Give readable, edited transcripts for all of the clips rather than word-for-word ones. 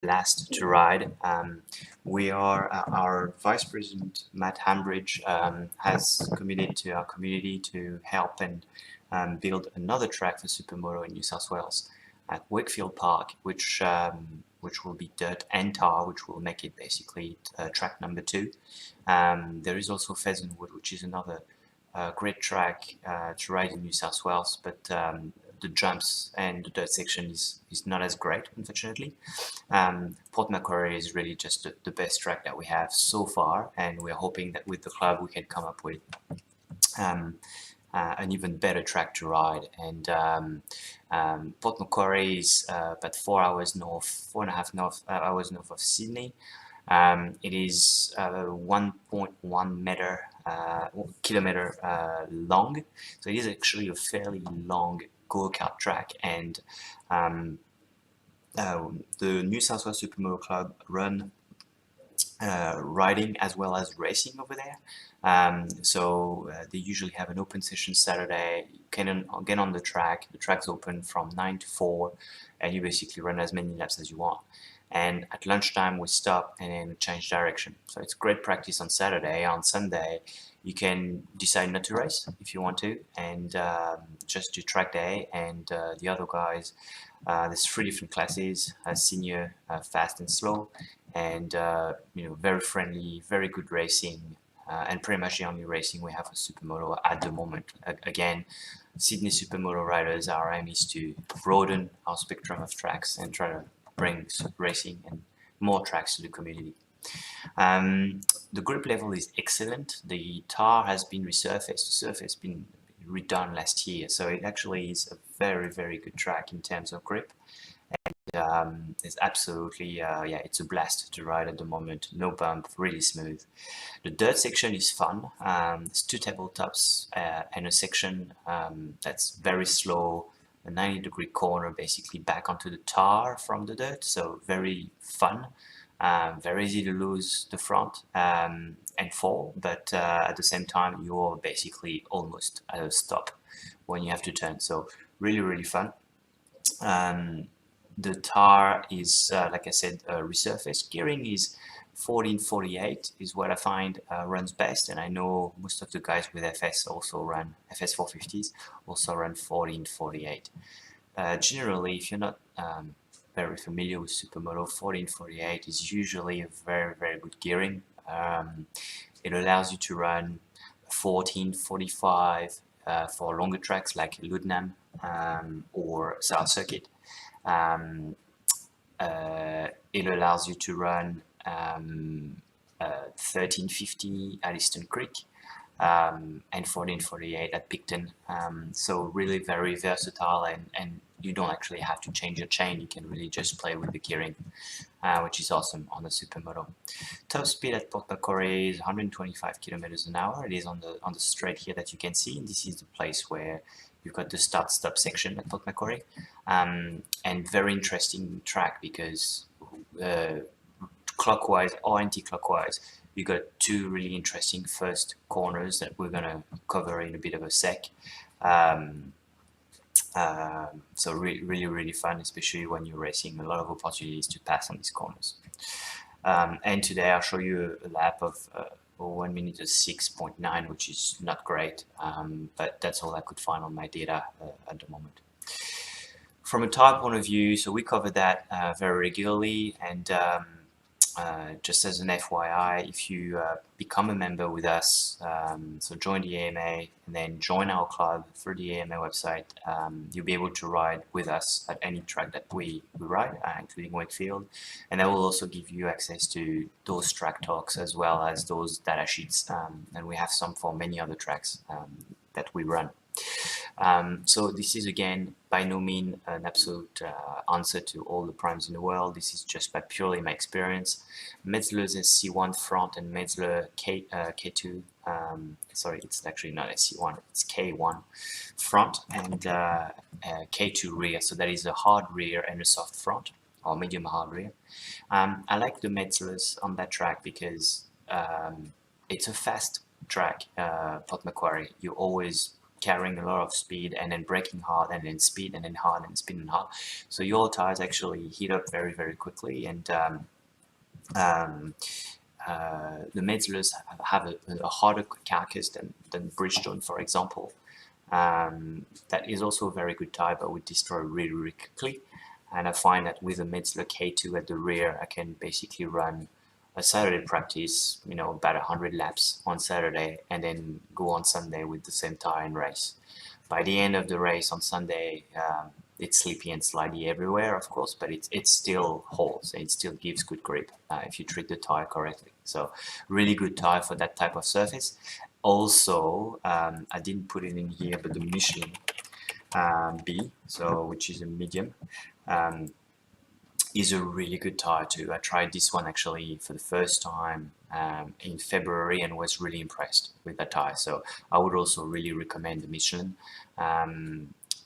blast to ride. Our Vice President Matt Hambridge has committed to our community to help and build another track for Supermoto in New South Wales at Wakefield Park, which will be dirt and tar, which will make it basically track number 2. There is also Pheasantwood, which is another great track to ride in New South Wales, but the jumps and the dirt section is not as great, unfortunately. Port Macquarie is really just the best track that we have so far, and we're hoping that with the club we can come up with um, an even better track to ride. And Port Macquarie is about 4 hours north, 4.5 hours north of Sydney. It is 1.1 kilometer long, so it is actually a fairly long go-kart track, and the New South Wales Supermoto Club run riding as well as racing over there. So they usually have an open session Saturday. You can get on the track. The track's open from 9 to 4, and you basically run as many laps as you want. And at lunchtime, we stop and then change direction. So it's great practice on Saturday. On Sunday, you can decide not to race if you want to, and just do track day. And the other guys, there's 3 different classes: senior, fast, and slow. And very friendly, very good racing, and pretty much the only racing we have for Supermoto at the moment. Again, Sydney Supermoto riders, our aim is to broaden our spectrum of tracks and try to bring racing and more tracks to the community. The grip level is excellent. The tar has been resurfaced. The surface has been redone last year, so it actually is a very, very good track in terms of grip. It's absolutely, it's a blast to ride at the moment. No bump, really smooth. The dirt section is fun. There's 2 tabletops and a section that's very slow, a 90-degree corner basically back onto the tar from the dirt, so very fun. Very easy to lose the front and fall, but at the same time you're basically almost at a stop when you have to turn, so really, really fun. The tar is, like I said, resurfaced. Gearing is 1448 is what I find runs best, and I know most of the guys with FS also run FS 450s, also run 1448. Generally, if you're not very familiar with Supermoto, 1448 is usually a very, very good gearing. It allows you to run 1445 for longer tracks like Ludnam or South Circuit. It allows you to run 1350 at Eastern Creek and 1448 at Picton. So really very versatile, and you don't actually have to change your chain. You can really just play with the gearing, which is awesome on the Supermoto. Top speed at Port Macquarie is 125 kilometers an hour. It is on the straight here that you can see. And this is the place where you've got the start-stop section at Port Macquarie, and very interesting track because clockwise or anti-clockwise, you got 2 really interesting first corners that we're gonna cover in a bit of a sec. So really, really fun, especially when you're racing. A lot of opportunities to pass on these corners. And today I'll show you a lap of 1 minute 6.9, which is not great, but that's all I could find on my data at the moment. From a tire point of view, so we cover that very regularly, and just as an FYI, if you become a member with us, so join the AMA and then join our club through the AMA website, you'll be able to ride with us at any track that we ride, including Wakefield, and that will also give you access to those track talks as well as those data sheets, and we have some for many other tracks that we run. So this is, again, by no means an absolute answer to all the primes in the world. This is just by purely my experience. Metzler's SC1 front and Metzler K2, sorry, it's actually not SC1, it's K1 front and K2 rear. So that is a hard rear and a soft front, or medium hard rear. I like the Metzler's on that track because it's a fast track, Port Macquarie. You always carrying a lot of speed and then braking hard and then speed and then hard and speed and hard. So your tires actually heat up very, very quickly, and um, the Metzelers have a harder carcass than Bridgestone, for example. That is also a very good tire, but would destroy really, really quickly. And I find that with a Metzler K2 at the rear, I can basically run a Saturday practice, about 100 laps on Saturday, and then go on Sunday with the same tire and race. By the end of the race on Sunday, it's slippy and slidey everywhere, of course, but it still holds and it still gives good grip if you treat the tire correctly. So really good tire for that type of surface. Also, I didn't put it in here, but the Michelin B, which is a medium, is a really good tire too. I tried this one actually for the first time in February and was really impressed with that tire. So I would also really recommend the Michelin.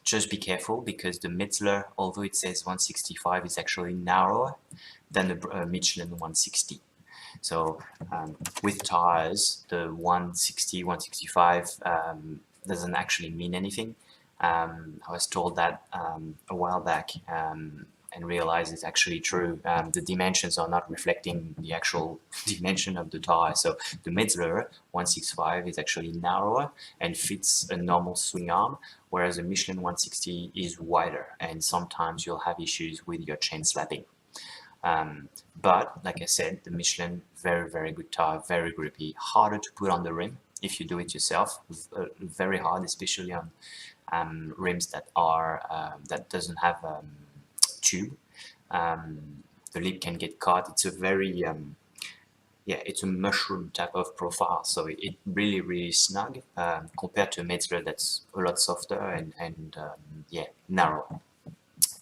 Just be careful because the Metzler, although it says 165, is actually narrower than the Michelin 160. So with tires, the 160, 165 doesn't actually mean anything. I was told that a while back and realized it's actually true. The dimensions are not reflecting the actual dimension of the tire. So the Metzler 165 is actually narrower and fits a normal swing arm, whereas the Michelin 160 is wider, and sometimes you'll have issues with your chain slapping. But like I said, the Michelin, very, very good tire, very grippy, harder to put on the rim if you do it yourself, very hard, especially on rims that are that doesn't have tube. The lip can get caught. It's a very it's a mushroom type of profile, so it really, really snug compared to a Metzler that's a lot softer and narrow.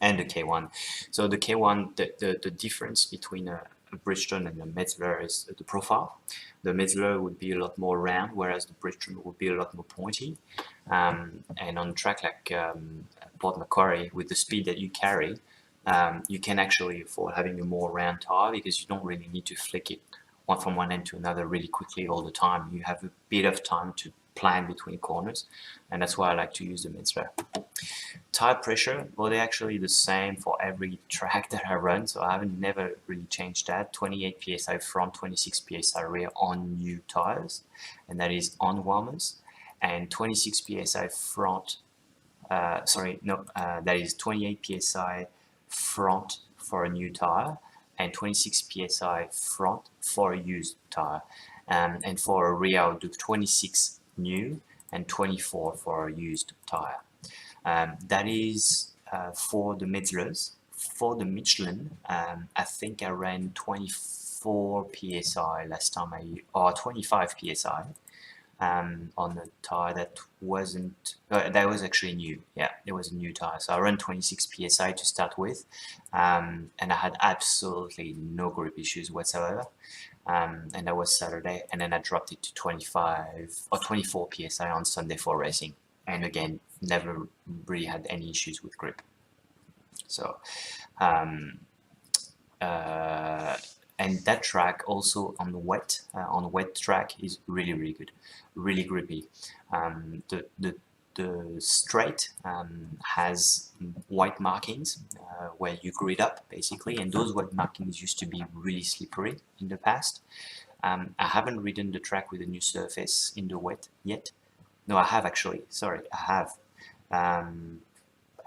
And the K1. So the K1, the difference between a Bridgestone and a Metzler is the profile. The Metzler would be a lot more round, whereas the Bridgestone would be a lot more pointy. And on track like Port Macquarie, with the speed that you carry, you can actually afford having a more round tire because you don't really need to flick it from one end to another really quickly all the time. You have a bit of time to plan between corners, and that's why I like to use the Metzler. Tire pressure, well, they're actually the same for every track that I run, so I haven't never really changed that. 28 psi front, 26 psi rear on new tires, and that is on warmers, and 26 psi front. That is 28 psi front for a new tire, and 26 psi front for a used tire. And for a rear, I'll do 26 new and 24 for a used tire. That is for the Metzlers. For the Michelin, I think I ran 24 psi last time or 25 psi on a tire that wasn't, that was actually new. Yeah, it was a new tire. So I ran 26 psi to start with, and I had absolutely no grip issues whatsoever. And that was Saturday, and then I dropped it to 25 or 24 psi on Sunday for racing, and again, never really had any issues with grip. So and that track also on wet track is really, really good, really grippy. The straight has white markings where you grid up basically, and those white markings used to be really slippery in the past. I haven't ridden the track with a new surface in the wet yet. No, I have actually. Sorry, I have.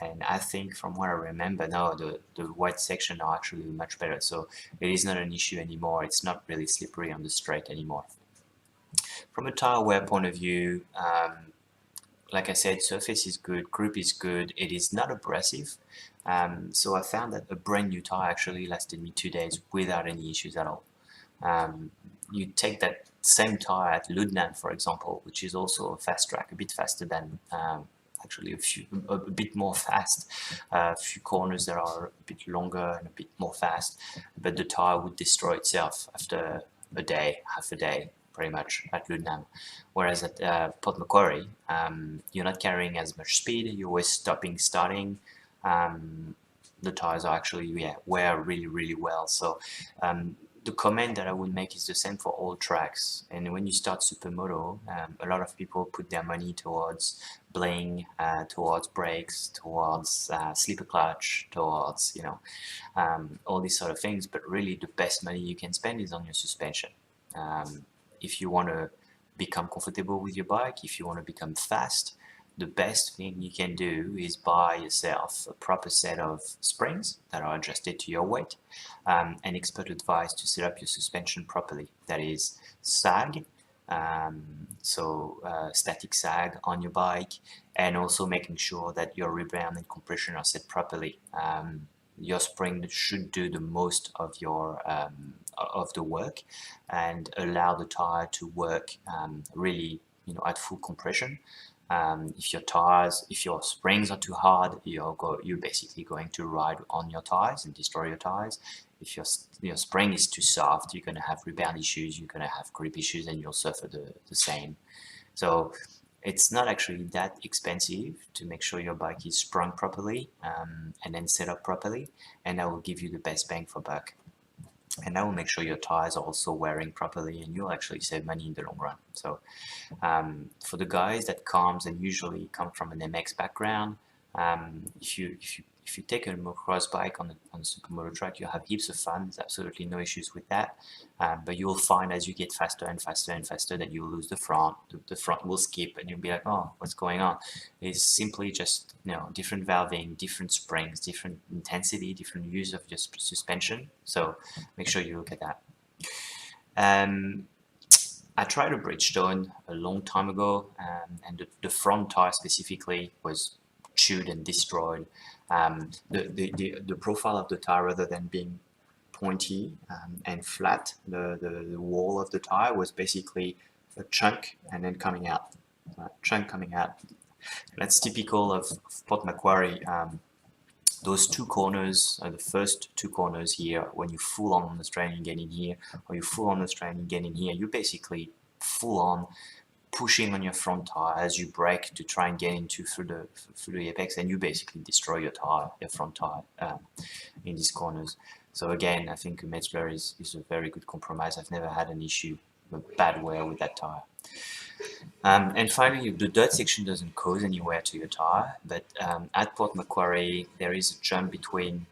And I think from what I remember now, the white section are actually much better. So it is not an issue anymore. It's not really slippery on the straight anymore. From a tire wear point of view, like I said, surface is good, grip is good. It is not abrasive. So I found that a brand new tire actually lasted me 2 days without any issues at all. You take that same tire at Ludnan, for example, which is also a fast track, a bit faster than actually a bit more fast. A few corners that are a bit longer and a bit more fast, but the tire would destroy itself after a day, half a day, pretty much at Ludnan. Whereas at Port Macquarie, you're not carrying as much speed. You're always stopping, starting. The tires are actually wear really, really well. So the comment that I would make is the same for all tracks. And when you start Supermoto, a lot of people put their money towards bling, towards brakes, towards slipper clutch, towards all these sort of things. But really, the best money you can spend is on your suspension. If you want to become comfortable with your bike, if you want to become fast, the best thing you can do is buy yourself a proper set of springs that are adjusted to your weight, and expert advice to set up your suspension properly. That is sag, static sag on your bike, and also making sure that your rebound and compression are set properly. Your spring should do the most of your of the work and allow the tire to work really at full compression. If your springs are too hard, you're basically going to ride on your tires and destroy your tires. If your spring is too soft, you're going to have rebound issues, you're going to have grip issues, and you'll suffer the same. So it's not actually that expensive to make sure your bike is sprung properly, and then set up properly, and that will give you the best bang for buck. And that will make sure your tires are also wearing properly, and you'll actually save money in the long run. So for the guys that comes and usually come from an MX background, if you take a motocross bike on the Supermoto track, you'll have heaps of fun. There's absolutely no issues with that. But you'll find as you get faster and faster and faster that you'll lose the front. The front will skip, and you'll be like, oh, what's going on? It's simply just different valving, different springs, different intensity, different use of your suspension. So make sure you look at that. I tried a Bridgestone a long time ago, and the front tire specifically was chewed and destroyed. The profile of the tire, rather than being pointy and flat, the wall of the tire was basically a chunk and then coming out, chunk coming out. That's typical of Port Macquarie. Those two corners, the first two corners here, when you full on the straight and get in here, or you full on the straight and get in here, you basically full on pushing on your front tire as you brake to try and get into through the apex, and you basically destroy your front tire in these corners. So again, I think a Metzler is a very good compromise. I've never had an issue, a bad wear with that tire. And finally, the dirt section doesn't cause any wear to your tire, but at Port Macquarie there is a jump between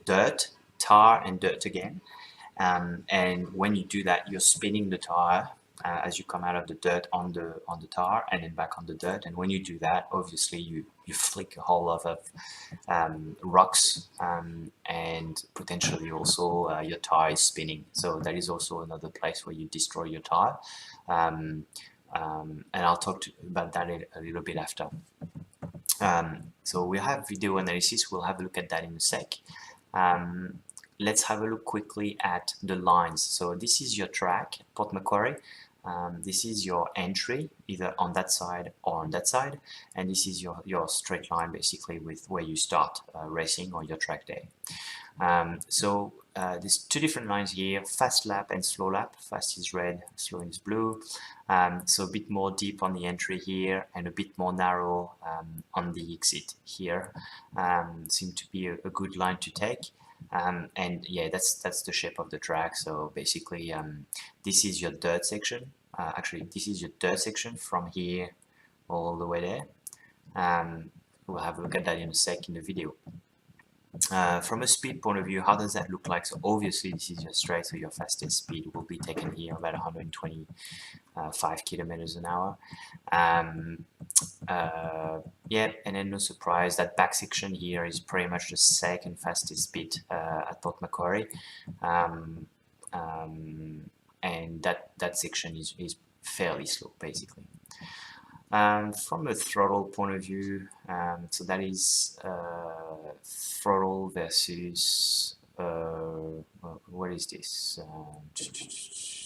dirt, tar, and dirt again. And when you do that, you're spinning the tire as you come out of the dirt on the tar and then back on the dirt. And when you do that, obviously you flick a whole lot of rocks, and potentially also your tire is spinning. So that is also another place where you destroy your tire. And I'll talk about that a little bit after. So we'll have video analysis. We'll have a look at that in a sec. Let's have a look quickly at the lines. So this is your track, Port Macquarie. This is your entry, either on that side or on that side, and this is your straight line basically with where you start racing or your track day. So there's two different lines here: fast lap and slow lap. Fast is red, slow is blue. So a bit more deep on the entry here and a bit more narrow on the exit here. Seem to be a good line to take. And yeah, that's the shape of the track. So basically, this is your dirt section. Actually, this is your dirt section from here all the way there. We'll have a look at that in a sec in the video. From a speed point of view, how does that look like? So obviously this is your straight, so your fastest speed will be taken here, about 125 kilometers an hour. Yeah, and then no surprise, that back section here is pretty much the second fastest speed at Port Macquarie. And that section is fairly slow, basically. From a throttle point of view, so that is throttle versus what is this?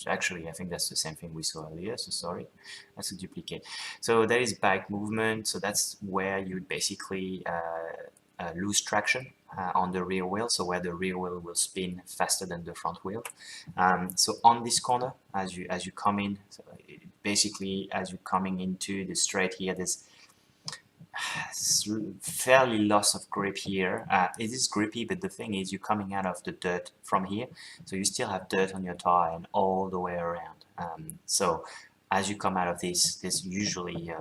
Actually, I think that's the same thing we saw earlier, so sorry, that's a duplicate. So that is bike movement, so that's where you would basically lose traction on the rear wheel, so where the rear wheel will spin faster than the front wheel. So on this corner, as you come in, so basically as you're coming into the straight here, there's fairly loss of grip here. It is grippy, but the thing is you're coming out of the dirt from here, so you still have dirt on your tire and all the way around. So as you come out of this, there's usually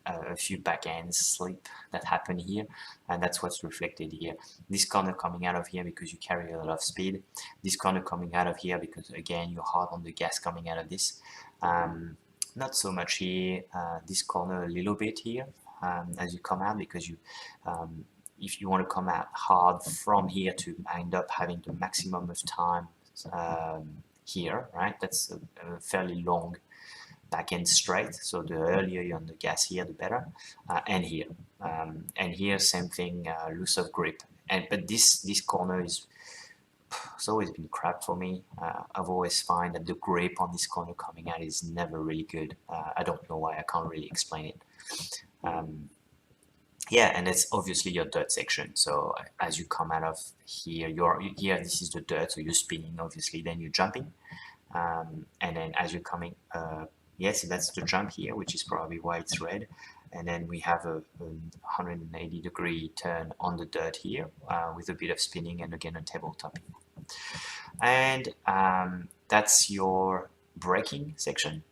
a few back end slip that happen here, and that's what's reflected here. This corner coming out of here because you carry a lot of speed. This corner coming out of here because again you're hard on the gas coming out of this. Not so much here. This corner a little bit here as you come out, because you if you want to come out hard from here to end up having the maximum of time here, right? That's a fairly long back end straight, so the earlier you're on the gas here, the better. And here same thing, loose of grip. But this corner is, it's always been crap for me. I've always find that the grip on this corner coming out is never really good. I don't know why, I can't really explain it. Yeah, and it's obviously your dirt section. So as you come out of here, here, this is the dirt, so you're spinning obviously, then you're jumping. And then as you're coming, yes, that's the jump here, which is probably why it's red. And then we have a 180-degree turn on the dirt here with a bit of spinning and again a tabletopping. And that's your braking section.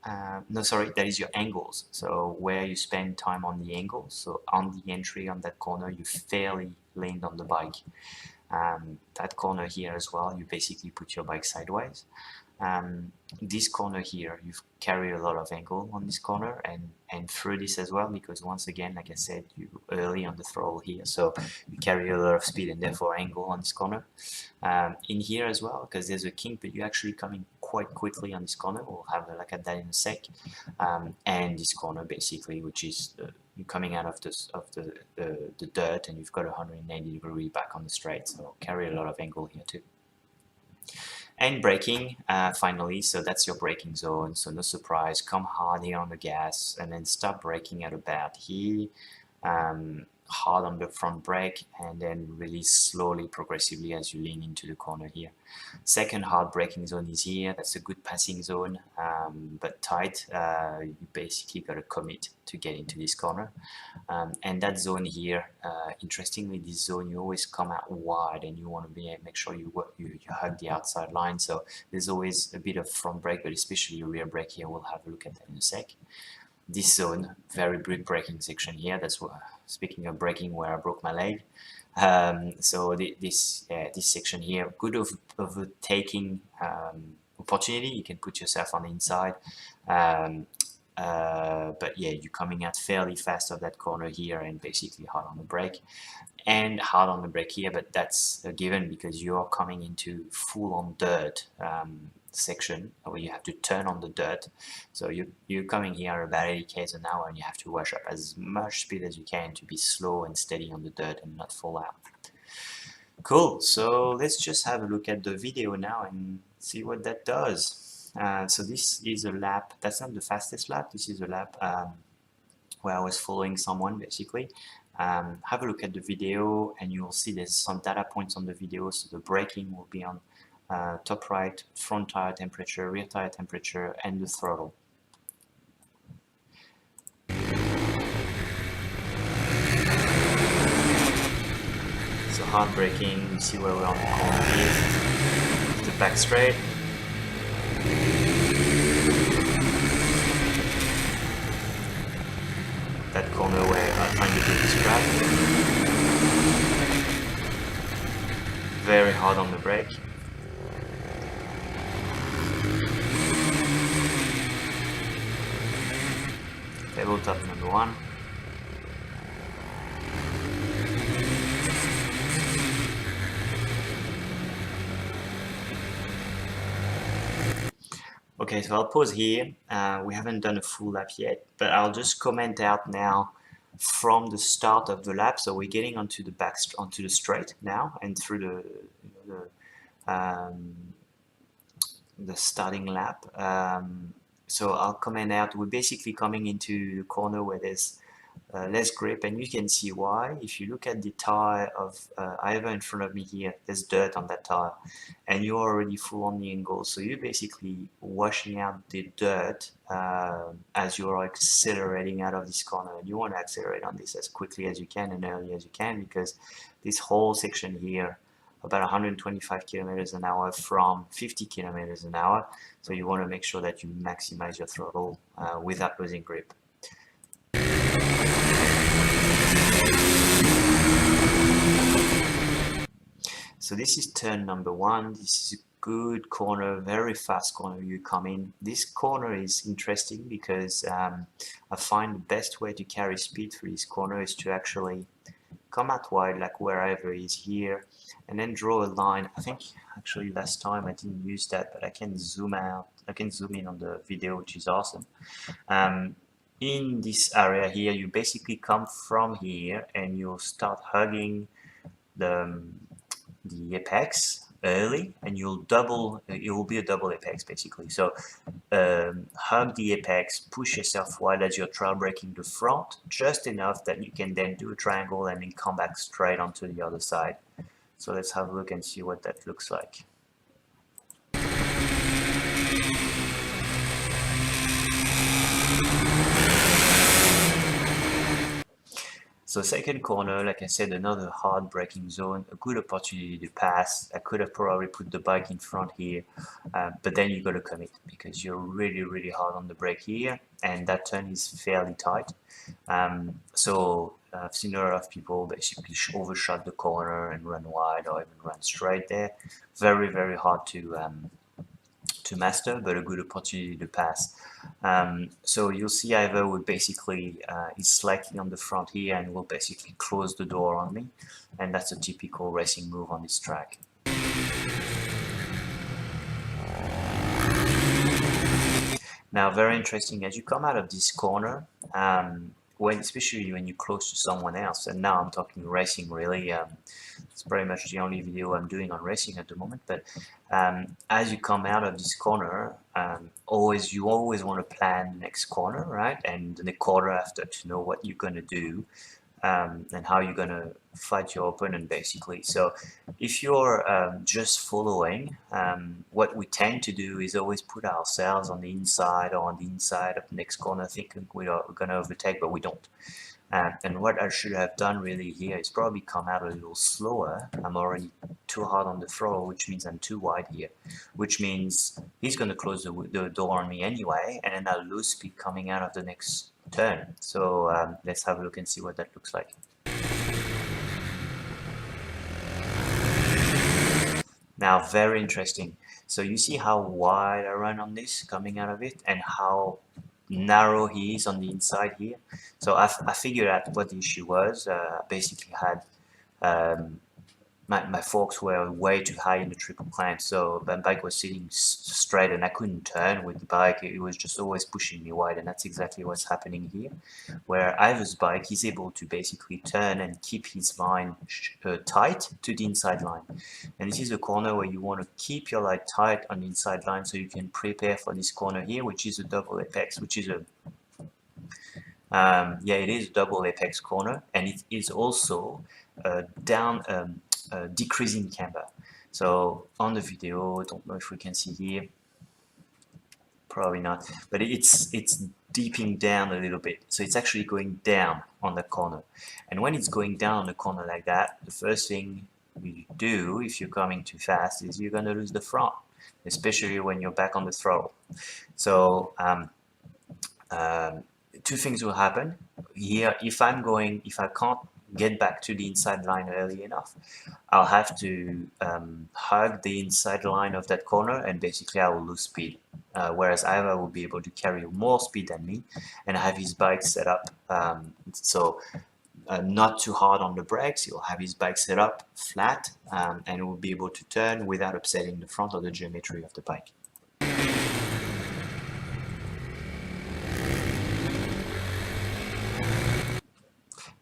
No, sorry, that is your angles. So where you spend time on the angles. So on the entry on that corner, you fairly leaned on the bike. That corner here as well, you basically put your bike sideways. This corner here, you carry a lot of angle on this corner and through this as well, because once again, like I said, you early on the throttle here, so you carry a lot of speed and therefore angle on this corner. In here as well, because there's a kink, but you're actually coming quite quickly on this corner. We'll have a look at that in a sec. And this corner basically, which is you're coming out of the dirt and you've got a 180-degree back on the straight, so carry a lot of angle here too. And braking, finally, so that's your braking zone, so no surprise, come hard here on the gas and then start braking at about here, hard on the front brake and then release slowly, progressively as you lean into the corner here. Second hard braking zone is here, that's a good passing zone, but tight. You basically got to commit to get into this corner. And that zone here, interestingly, this zone, you always come out wide and you want to make sure you hug the outside line. So there's always a bit of front brake, but especially rear brake here. We'll have a look at that in a sec. This zone, very brick braking section here. That's what, speaking of braking, where I broke my leg. So this section here, good overtaking opportunity. You can put yourself on the inside. But yeah, you're coming out fairly fast of that corner here and basically hard on the brake and hard on the brake here, but that's a given because you're coming into full on dirt section where you have to turn on the dirt. So you're coming here about 80 km an hour and you have to wash up as much speed as you can to be slow and steady on the dirt and not fall out. Cool, so let's just have a look at the video now and see what that does. So this is a lap, that's not the fastest lap, this is a lap where I was following someone basically. Have a look at the video and you'll see there's some data points on the video. So the braking will be on top right, front tire temperature, rear tire temperature, and the throttle. So hard braking, you see where we're on the corner here, the back straight. That corner where I find the biggest grab. Very hard on the brake. Tabletop number 1. Okay, so I'll pause here. We haven't done a full lap yet, but I'll just comment out now from the start of the lap. So we're getting onto the straight now and through the starting lap. So I'll comment out. We're basically coming into the corner where there's less grip, and you can see why. If you look at the tire of either in front of me here, there's dirt on that tire, and you're already full on the angle, so you're basically washing out the dirt as you're accelerating out of this corner. And you want to accelerate on this as quickly as you can and early as you can, because this whole section here, about 125 kilometers an hour from 50 kilometers an hour, so you want to make sure that you maximize your throttle without losing grip. So this is turn number 1. This is a good corner, very fast corner you come in. This corner is interesting because I find the best way to carry speed through this corner is to actually come out wide, like wherever is here, and then draw a line. I think actually last time I didn't use that, but I can zoom out. I can zoom in on the video, which is awesome. In this area here, you basically come from here and you'll start hugging the apex early, and you'll double, it will be a double apex basically. So hug the apex, push yourself wide as you're trail braking the front, just enough that you can then do a triangle and then come back straight onto the other side. So let's have a look and see what that looks like. So second corner, like I said, another hard braking zone, a good opportunity to pass. I could have probably put the bike in front here, but then you got to commit because you're really hard on the brake here, and that turn is fairly tight. So I've seen a lot of people basically overshot the corner and run wide or even run straight there. Very hard to master, but a good opportunity to pass. So you'll see Ivor would basically is slightly on the front here and will basically close the door on me, and that's a typical racing move on this track. Now, very interesting, as you come out of this corner, especially when you're close to someone else, and now I'm talking racing really, it's pretty much the only video I'm doing on racing at the moment, but as you come out of this corner, you always want to plan the next corner, right? And the corner after, to know what you're going to do and how you're going to fight your opponent basically. So if you're just following, what we tend to do is always put ourselves on the inside or on the inside of the next corner thinking we're going to overtake, but we don't. And what I should have done really here is probably come out a little slower. I'm already too hard on the throttle, which means I'm too wide here, which means he's going to close the door on me anyway, and then I'll lose speed coming out of the next turn. So let's have a look and see what that looks like. Now, very interesting. So you see how wide I run on this coming out of it and how narrow he is on the inside here. So I figured out what the issue was. Basically had my forks were way too high in the triple clamp, so the bike was sitting straight and I couldn't turn with the bike. It was just always pushing me wide, and that's exactly what's happening here, where Ivor's bike is able to basically turn and keep his line tight to the inside line. And this is a corner where you want to keep your line tight on the inside line so you can prepare for this corner here, which is a double apex, which is a it is a double apex corner, and it is also decreasing camber. So on the video, I don't know if we can see here, probably not, but it's deeping down a little bit, so it's actually going down on the corner. And when it's going down on the corner like that, the first thing you do if you're coming too fast is you're going to lose the front, especially when you're back on the throttle. So two things will happen here. If I can't get back to the inside line early enough, I'll have to hug the inside line of that corner, and basically I will lose speed. Whereas Ivor will be able to carry more speed than me and have his bike set up not too hard on the brakes. He'll have his bike set up flat and will be able to turn without upsetting the front or the geometry of the bike.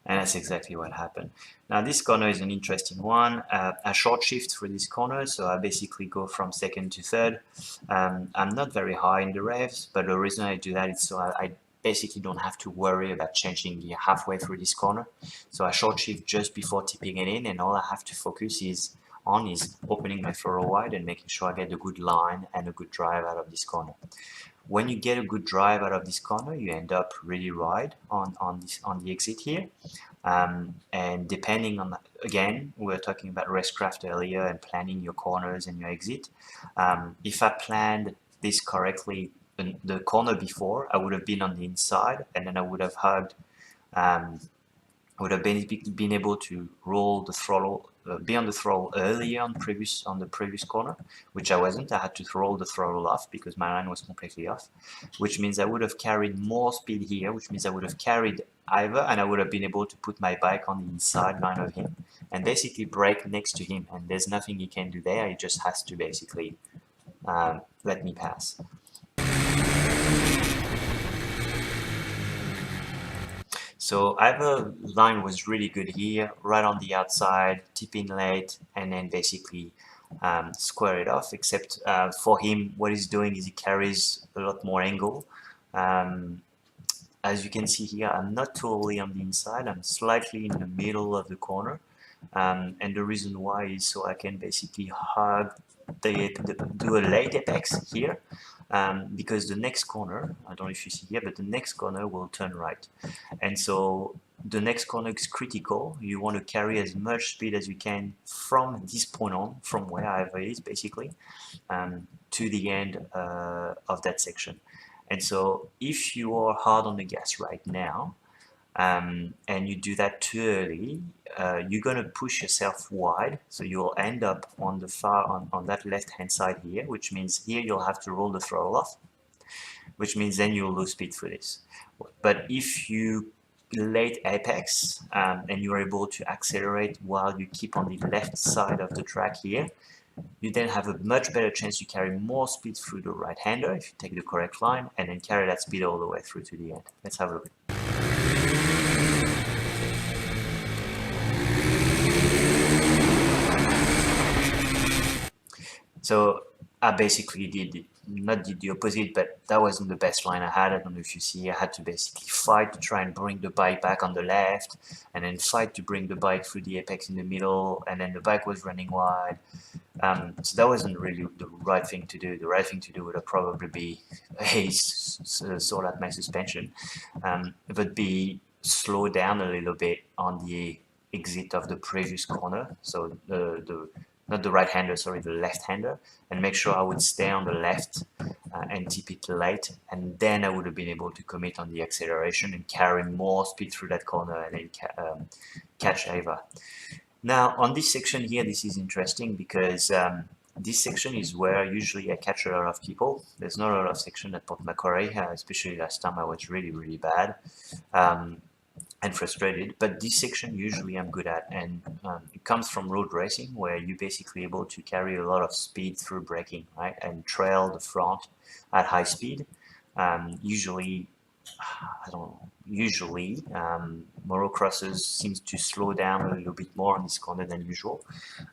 And that's exactly what happened. Now this corner is an interesting one. I short shift for this corner, so I basically go from second to third. I'm not very high in the revs, but the reason I do that is so I basically don't have to worry about changing gear halfway through this corner. So I short shift just before tipping it in, and all I have to focus is opening my throttle wide and making sure I get a good line and a good drive out of this corner. When you get a good drive out of this corner, you end up really wide on the exit here. And depending on, again, we were talking about racecraft earlier and planning your corners and your exit. If I planned this correctly, the corner before, I would have been on the inside, and then I would have hugged, would have been able to roll the throttle, be on the throttle earlier on the previous corner, which I wasn't. I had to roll the throttle off because my line was completely off, which means I would have carried more speed here, which means I would have carried Ivor, and I would have been able to put my bike on the inside line of him and basically brake next to him. And there's nothing he can do there. He just has to basically let me pass. So either line was really good here, right on the outside, tip in late, and then basically square it off, except for him, what he's doing is he carries a lot more angle. As you can see here, I'm not totally on the inside, I'm slightly in the middle of the corner. And the reason why is so I can basically hug do a late apex here, because the next corner, I don't know if you see here, but the next corner will turn right. And so the next corner is critical. You want to carry as much speed as you can from this point on, from wherever it is basically, to the end of that section. And so if you are hard on the gas right now, and you do that too early, you're going to push yourself wide, so you'll end up on the on that left hand side here, which means here you'll have to roll the throttle off, which means then you'll lose speed for this. But if you late apex and you're able to accelerate while you keep on the left side of the track here, you then have a much better chance to carry more speed through the right hander if you take the correct line, and then carry that speed all the way through to the end. Let's have a look. So I basically not did the opposite, but that wasn't the best line I had. I don't know if you see, I had to basically fight to try and bring the bike back on the left, and then fight to bring the bike through the apex in the middle, and then the bike was running wide. So that wasn't really the right thing to do. The right thing to do would have probably be sort out my suspension, but be slow down a little bit on the exit of the previous corner. So not the right hander, sorry, the left hander, and make sure I would stay on the left and tip it late, and then I would have been able to commit on the acceleration and carry more speed through that corner and then catch Ava. Now on this section here, this is interesting because this section is where usually I catch a lot of people. There's not a lot of section at Port Macquarie, especially last time I was really bad. And frustrated, but this section usually I'm good at, and it comes from road racing where you're basically able to carry a lot of speed through braking, right, and trail the front at high speed. Usually motocrossers seems to slow down a little bit more on this corner than usual.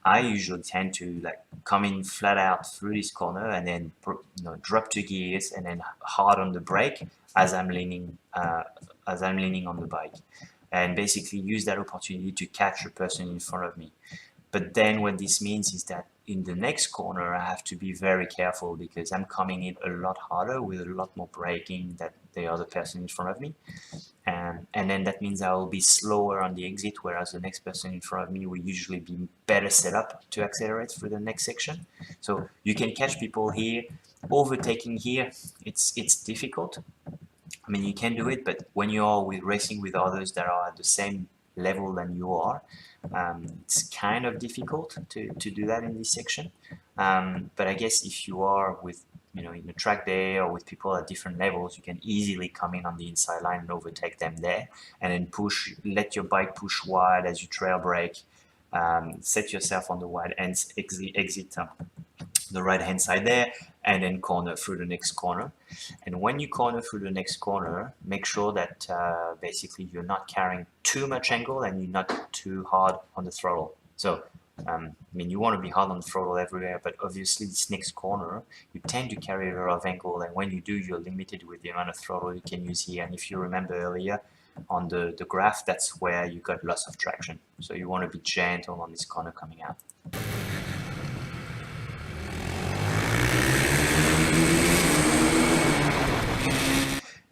I usually tend to like come in flat out through this corner and then drop 2 gears and then hard on the brake as I'm leaning on the bike, and basically use that opportunity to catch the person in front of me. But then what this means is that in the next corner I have to be very careful because I'm coming in a lot harder with a lot more braking than the other person in front of me, and then that means I will be slower on the exit, whereas the next person in front of me will usually be better set up to accelerate through the next section. So you can catch people here. Overtaking here, it's difficult. I mean, you can do it, but when you are racing with others that are at the same level than you are, it's kind of difficult to do that in this section. But I guess if you are with, in a track day or with people at different levels, you can easily come in on the inside line and overtake them there, and then let your bike push wide as you trail brake, set yourself on the wide and exit the right hand side there, and then corner through the next corner. And when you corner through the next corner, make sure that basically you're not carrying too much angle and you're not too hard on the throttle. So I mean, you want to be hard on the throttle everywhere, but obviously this next corner, you tend to carry a lot of angle, and when you do, you're limited with the amount of throttle you can use here. And if you remember earlier on the graph, that's where you got loss of traction. So you want to be gentle on this corner coming out.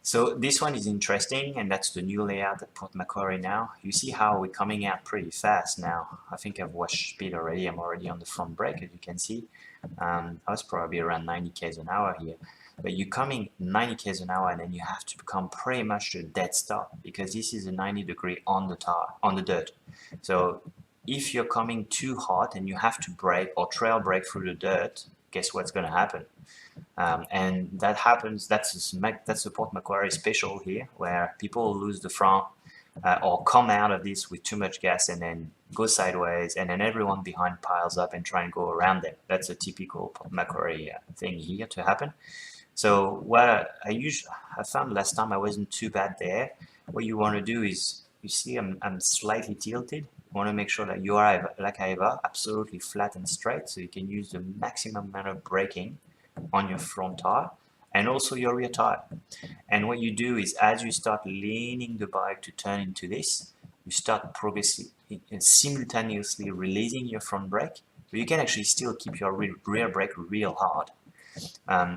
So this one is interesting, and that's the new layout at Port Macquarie now. You see how we're coming out pretty fast now. I think I've watched speed already. I'm already on the front brake, as you can see. I was probably around 90 k's an hour here. But you're coming 90 k's an hour, and then you have to become pretty much to a dead stop, because this is a 90-degree on the tar, on the dirt. So if you're coming too hot and you have to brake or trail brake through the dirt, guess what's going to happen? And that happens, that's the Port Macquarie special here, where people lose the front or come out of this with too much gas and then go sideways, and then everyone behind piles up and try and go around them. That's a typical Port Macquarie thing here to happen. So what I found last time I wasn't too bad there. What you want to do is, you see I'm slightly tilted. You want to make sure that you are, like I have, absolutely flat and straight, so you can use the maximum amount of braking on your front tire and also your rear tire. And what you do is, as you start leaning the bike to turn into this, you start progressively and simultaneously releasing your front brake, but you can actually still keep your rear brake real hard.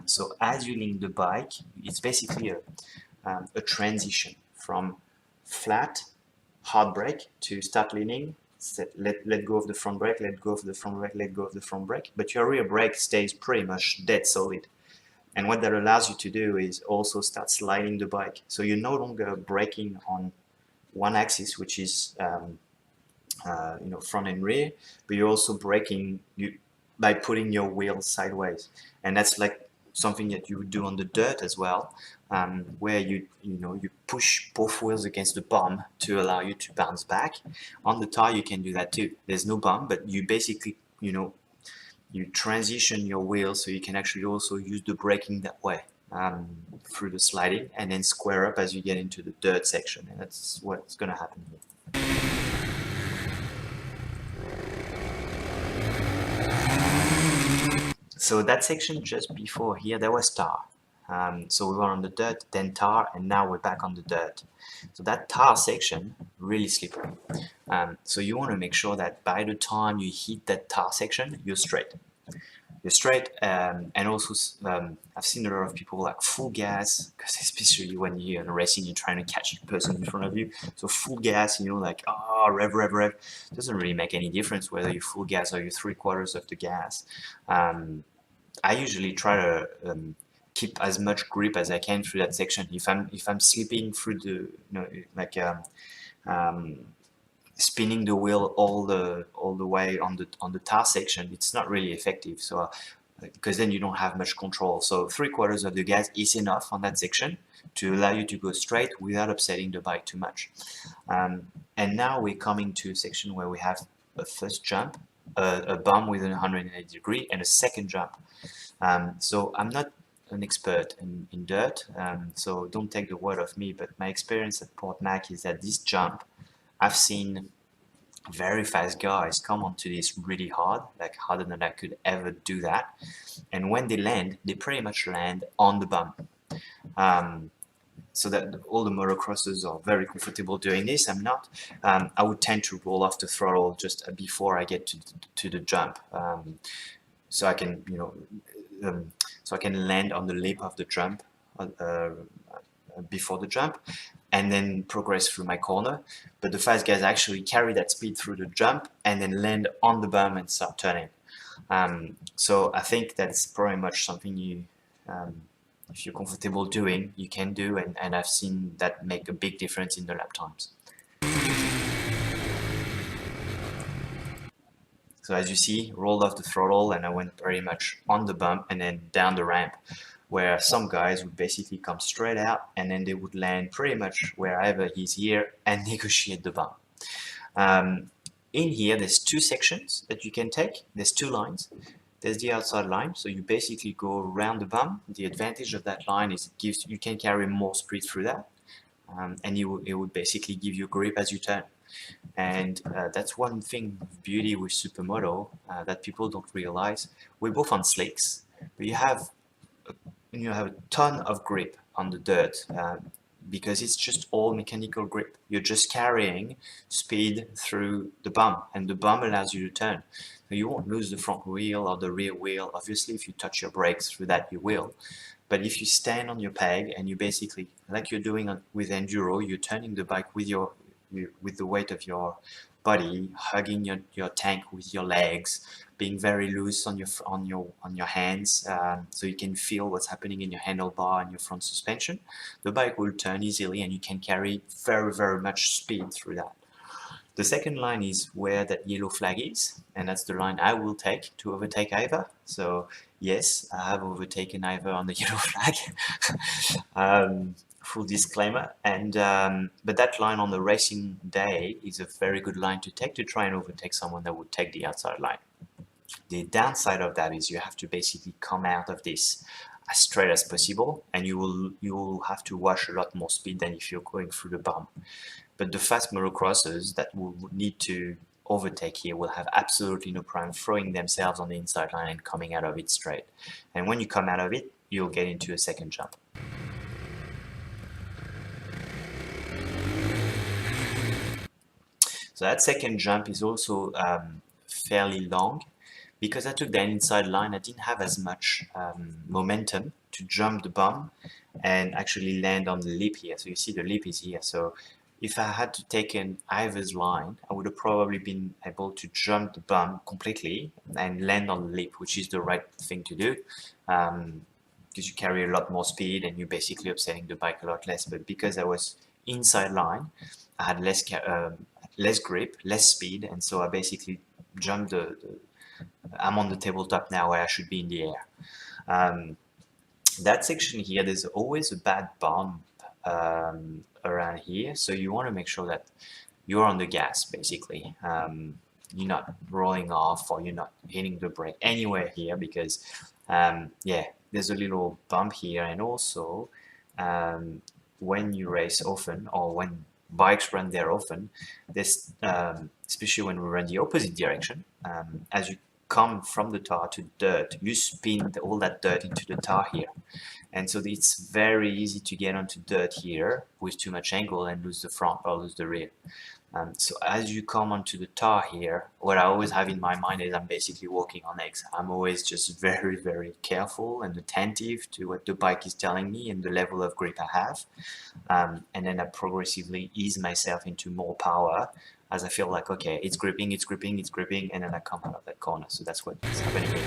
So as you lean the bike, it's basically a transition from flat, hard brake to start leaning, let go of the front brake, let go of the front brake, let go of the front brake, but your rear brake stays pretty much dead solid. And what that allows you to do is also start sliding the bike. So you're no longer braking on one axis, which is front and rear, but you're also braking by putting your wheels sideways. And that's like something that you would do on the dirt as well, where you push both wheels against the bum to allow you to bounce back. On the tire, you can do that too. There's no bum, but you basically, you transition your wheels so you can actually also use the braking that way through the sliding, and then square up as you get into the dirt section. And that's what's going to happen here. So that section just before here, there was tar. So we were on the dirt, then tar, and now we're back on the dirt. So that tar section, really slippery. So you want to make sure that by the time you hit that tar section, you're straight. You're straight, and also I've seen a lot of people like full gas, because especially when you're in racing, you're trying to catch the person in front of you. So full gas, like, rev, rev, rev. It doesn't really make any difference whether you're full gas or you're 3/4 of the gas. I usually try to keep as much grip as I can through that section. If I'm slipping through the, spinning the wheel all the way on the tar section, it's not really effective. So because then you don't have much control. So 3/4 of the gas is enough on that section to allow you to go straight without upsetting the bike too much. And now we're coming to a section where we have a first jump, a bump with a 180 degree, and a second jump. So I'm not an expert in dirt, so don't take the word of me, but my experience at Port Mac is that this jump, I've seen very fast guys come onto this really hard, like harder than I could ever do that. And when they land, they pretty much land on the bump. So that all the motocrossers are very comfortable doing this. I'm not. I would tend to roll off the throttle just before I get to the jump, so I can, so I can land on the lip of the jump before the jump, and then progress through my corner. But the fast guys actually carry that speed through the jump and then land on the bump and start turning. So I think that's pretty much something you, if you're comfortable doing, you can do, and I've seen that make a big difference in the lap times. So as you see, rolled off the throttle, and I went very much on the bump and then down the ramp, where some guys would basically come straight out and then they would land pretty much wherever he's here and negotiate the bump. In here, there's two sections that you can take. There's two lines. There's the outside line, so you basically go around the bump. The advantage of that line is you can carry more speed through that, and it would basically give you grip as you turn. And that's one thing of beauty with Supermoto that people don't realize. We're both on slicks, but you have a ton of grip on the dirt because it's just all mechanical grip. You're just carrying speed through the bump, and the bump allows you to turn. So you won't lose the front wheel or the rear wheel. Obviously, if you touch your brakes through that, you will. But if you stand on your peg and you basically, like you're doing with enduro, you're turning the bike with with the weight of your body, hugging your tank with your legs, being very loose on your hands, so you can feel what's happening in your handlebar and your front suspension. The bike will turn easily, and you can carry very much speed through that. The second line is where that yellow flag is, and that's the line I will take to overtake Iva. So yes, I have overtaken Iva on the yellow flag. Full disclaimer. And but that line on the racing day is a very good line to take to try and overtake someone that would take the outside line. The downside of that is you have to basically come out of this as straight as possible, and you will have to wash a lot more speed than if you're going through the bump. But the fast motocrossers that will need to overtake here will have absolutely no problem throwing themselves on the inside line and coming out of it straight. And when you come out of it, you'll get into a second jump. So that second jump is also fairly long. Because I took that inside line, I didn't have as much momentum to jump the bump and actually land on the lip here. So you see the lip is here. So if I had to take an Iva's line, I would have probably been able to jump the bump completely and land on the lip, which is the right thing to do. Because you carry a lot more speed and you're basically upsetting the bike a lot less. But because I was inside line, I had less grip, less speed, and so I basically jumped I'm on the tabletop now where I should be in the air. That section here, there's always a bad bump around here, so you want to make sure that you're on the gas, basically. You're not rolling off or you're not hitting the brake anywhere here because, yeah, there's a little bump here. And also, when you race often or when bikes run there often, this, especially when we run the opposite direction, as you come from the tar to dirt, you spin all that dirt into the tar here. And so it's very easy to get onto dirt here with too much angle and lose the front or lose the rear. So as you come onto the tar here, what I always have in my mind is I'm basically walking on eggs. I'm always just very careful and attentive to what the bike is telling me and the level of grip I have. And then I progressively ease myself into more power as I feel like, okay, it's gripping, and then I come out of that corner. So that's what's happening here.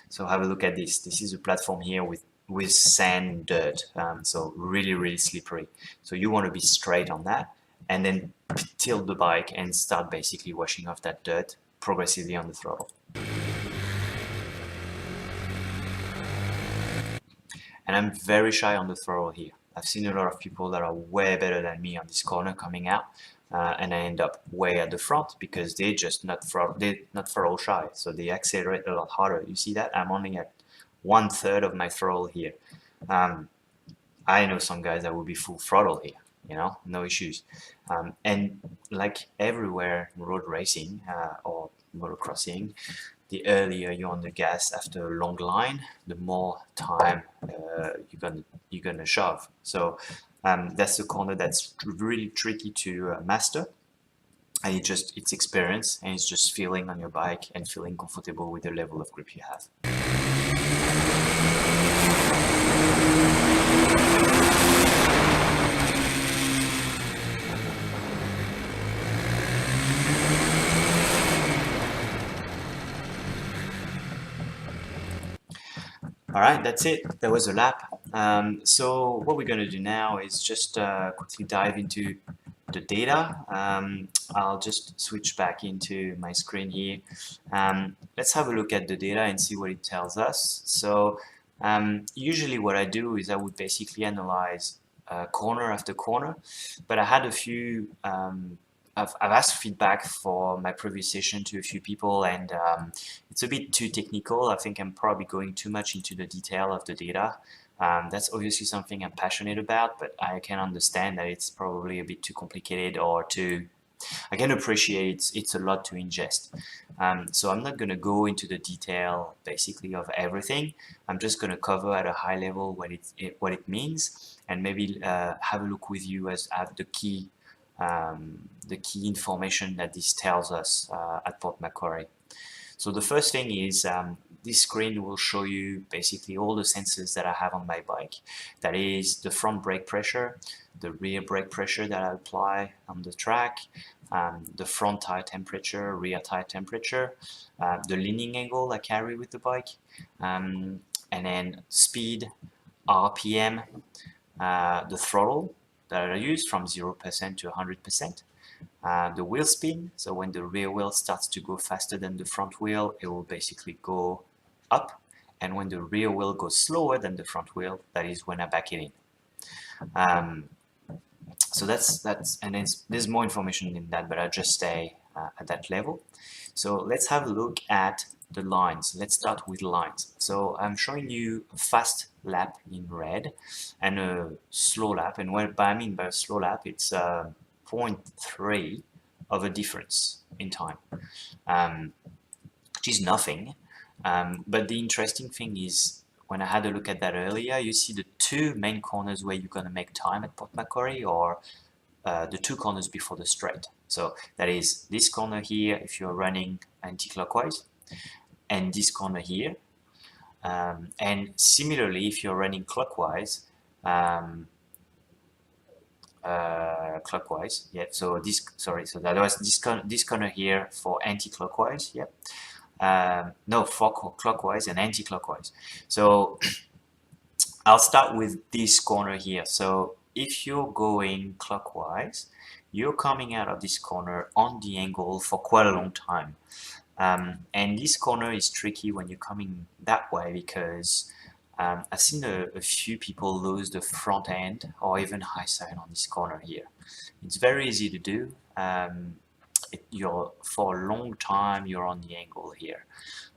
So have a look at this. This is a platform here with sand and dirt, so really slippery. So you want to be straight on that, and then tilt the bike and start basically washing off that dirt progressively on the throttle. And I'm very shy on the throttle here. I've seen a lot of people that are way better than me on this corner coming out, and I end up way at the front because they're just not throttle shy, so they accelerate a lot harder. You see that? I'm only at 1/3 of my throttle here. I know some guys that will be full throttle here, you know, no issues. And like everywhere in road racing or motocrossing, the earlier you're on the gas after a long line, the more time you're gonna shove. So that's the corner that's really tricky to master. And it's experience, and it's just feeling on your bike and feeling comfortable with the level of grip you have. All right, that's it. That was a lap. So what we're going to do now is just quickly dive into the data. I'll just switch back into my screen here. Let's have a look at the data and see what it tells us. So usually what I do is I would basically analyze corner after corner, but I had a few I've asked feedback for my previous session to a few people, and it's a bit too technical. I think I'm probably going too much into the detail of the data. That's obviously something I'm passionate about, but I can understand that it's probably a bit too complicated or too. I can appreciate it's a lot to ingest. So I'm not going to go into the detail basically of everything. I'm just going to cover at a high level what it means, and maybe have a look with you as at the key information that this tells us at Port Macquarie. So the first thing is this screen will show you basically all the sensors that I have on my bike. That is the front brake pressure, the rear brake pressure that I apply on the track, the front tire temperature, rear tire temperature, the leaning angle I carry with the bike, and then speed, RPM, the throttle that I use from 0% to 100%. The wheel spin, so when the rear wheel starts to go faster than the front wheel, it will basically go up, and when the rear wheel goes slower than the front wheel, that is when I back it in. So that's and there's more information in that, but I'll just stay at that level. So let's have a look at the lines. Let's start with lines. So I'm showing you a fast lap in red and a slow lap, and what I mean by a slow lap, it's 0.3 of a difference in time, which is nothing. But the interesting thing is, when I had a look at that earlier, you see the two main corners where you're going to make time at Port Macquarie, or the two corners before the straight. So that is this corner here if you're running anti-clockwise, and this corner here. And similarly, if you're running clockwise, clockwise, yeah. So this, sorry, so that was this corner here for anti-clockwise, yeah. No, for clockwise and anti-clockwise. So I'll start with this corner here. So if you're going clockwise, you're coming out of this corner on the angle for quite a long time. And this corner is tricky when you're coming that way, because I've seen a few people lose the front end or even high side on this corner here. It's very easy to do. You're for a long time you're on the angle here,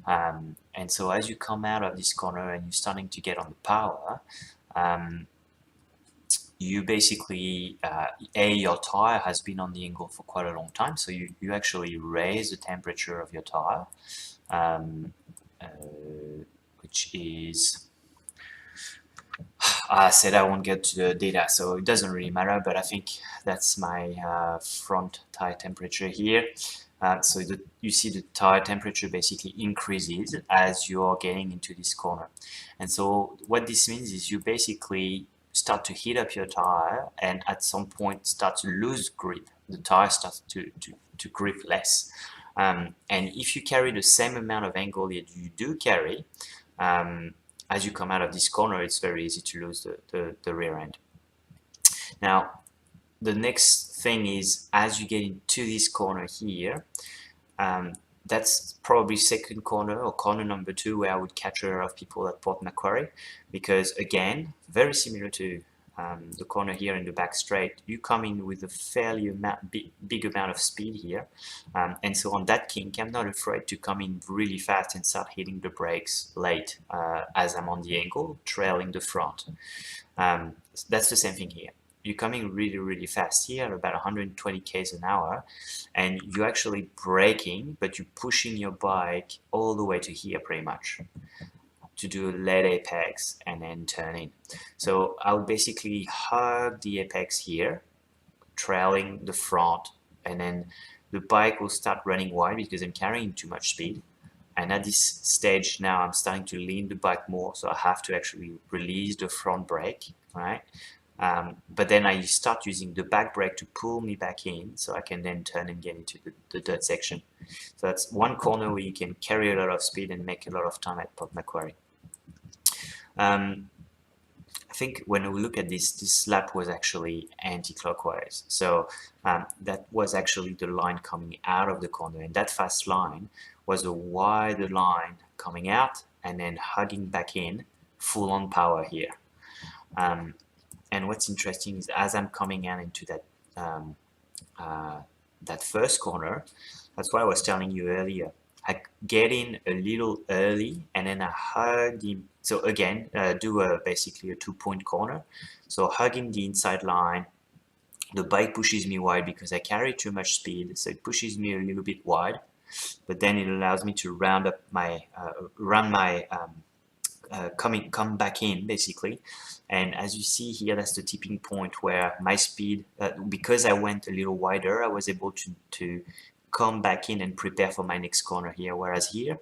and so as you come out of this corner and you're starting to get on the power, you basically your tire has been on the angle for quite a long time, so you actually raise the temperature of your tire, which is, I said I won't get to the data, so it doesn't really matter, but I think that's my front tire temperature here. So you see the tire temperature basically increases as you're getting into this corner. And so what this means is you basically start to heat up your tire, and at some point start to lose grip. The tire starts to grip less. And if you carry the same amount of angle that you do carry, as you come out of this corner, it's very easy to lose the rear end. Now, the next thing is, as you get into this corner here, that's probably second corner or corner number 2 where I would catch a lot of people at Port Macquarie, because again, very similar to the corner here in the back straight, you come in with a fairly big amount of speed here, and so on that kink, I'm not afraid to come in really fast and start hitting the brakes late as I'm on the angle, trailing the front. That's the same thing here. You're coming really fast here, about 120 k's an hour, and you're actually braking, but you're pushing your bike all the way to here pretty much to do a lead apex and then turn in. So I'll basically hug the apex here, trailing the front, and then the bike will start running wide because I'm carrying too much speed. And at this stage now, I'm starting to lean the bike more, so I have to actually release the front brake, right? But then I start using the back brake to pull me back in, so I can then turn and get into the dirt section. So that's one corner where you can carry a lot of speed and make a lot of time at Port Macquarie. I think when we look at this lap was actually anti-clockwise. So that was actually the line coming out of the corner, and that fast line was a wider line coming out and then hugging back in, full on power here. And what's interesting is, as I'm coming out into that that first corner, that's what I was telling you earlier. I get in a little early and then I hug the, so again, do basically a 2-point corner. So hugging the inside line, the bike pushes me wide because I carry too much speed, so it pushes me a little bit wide, but then it allows me to round up my, come back in basically. And as you see here, that's the tipping point where my speed, because I went a little wider, I was able to come back in and prepare for my next corner here. Whereas here,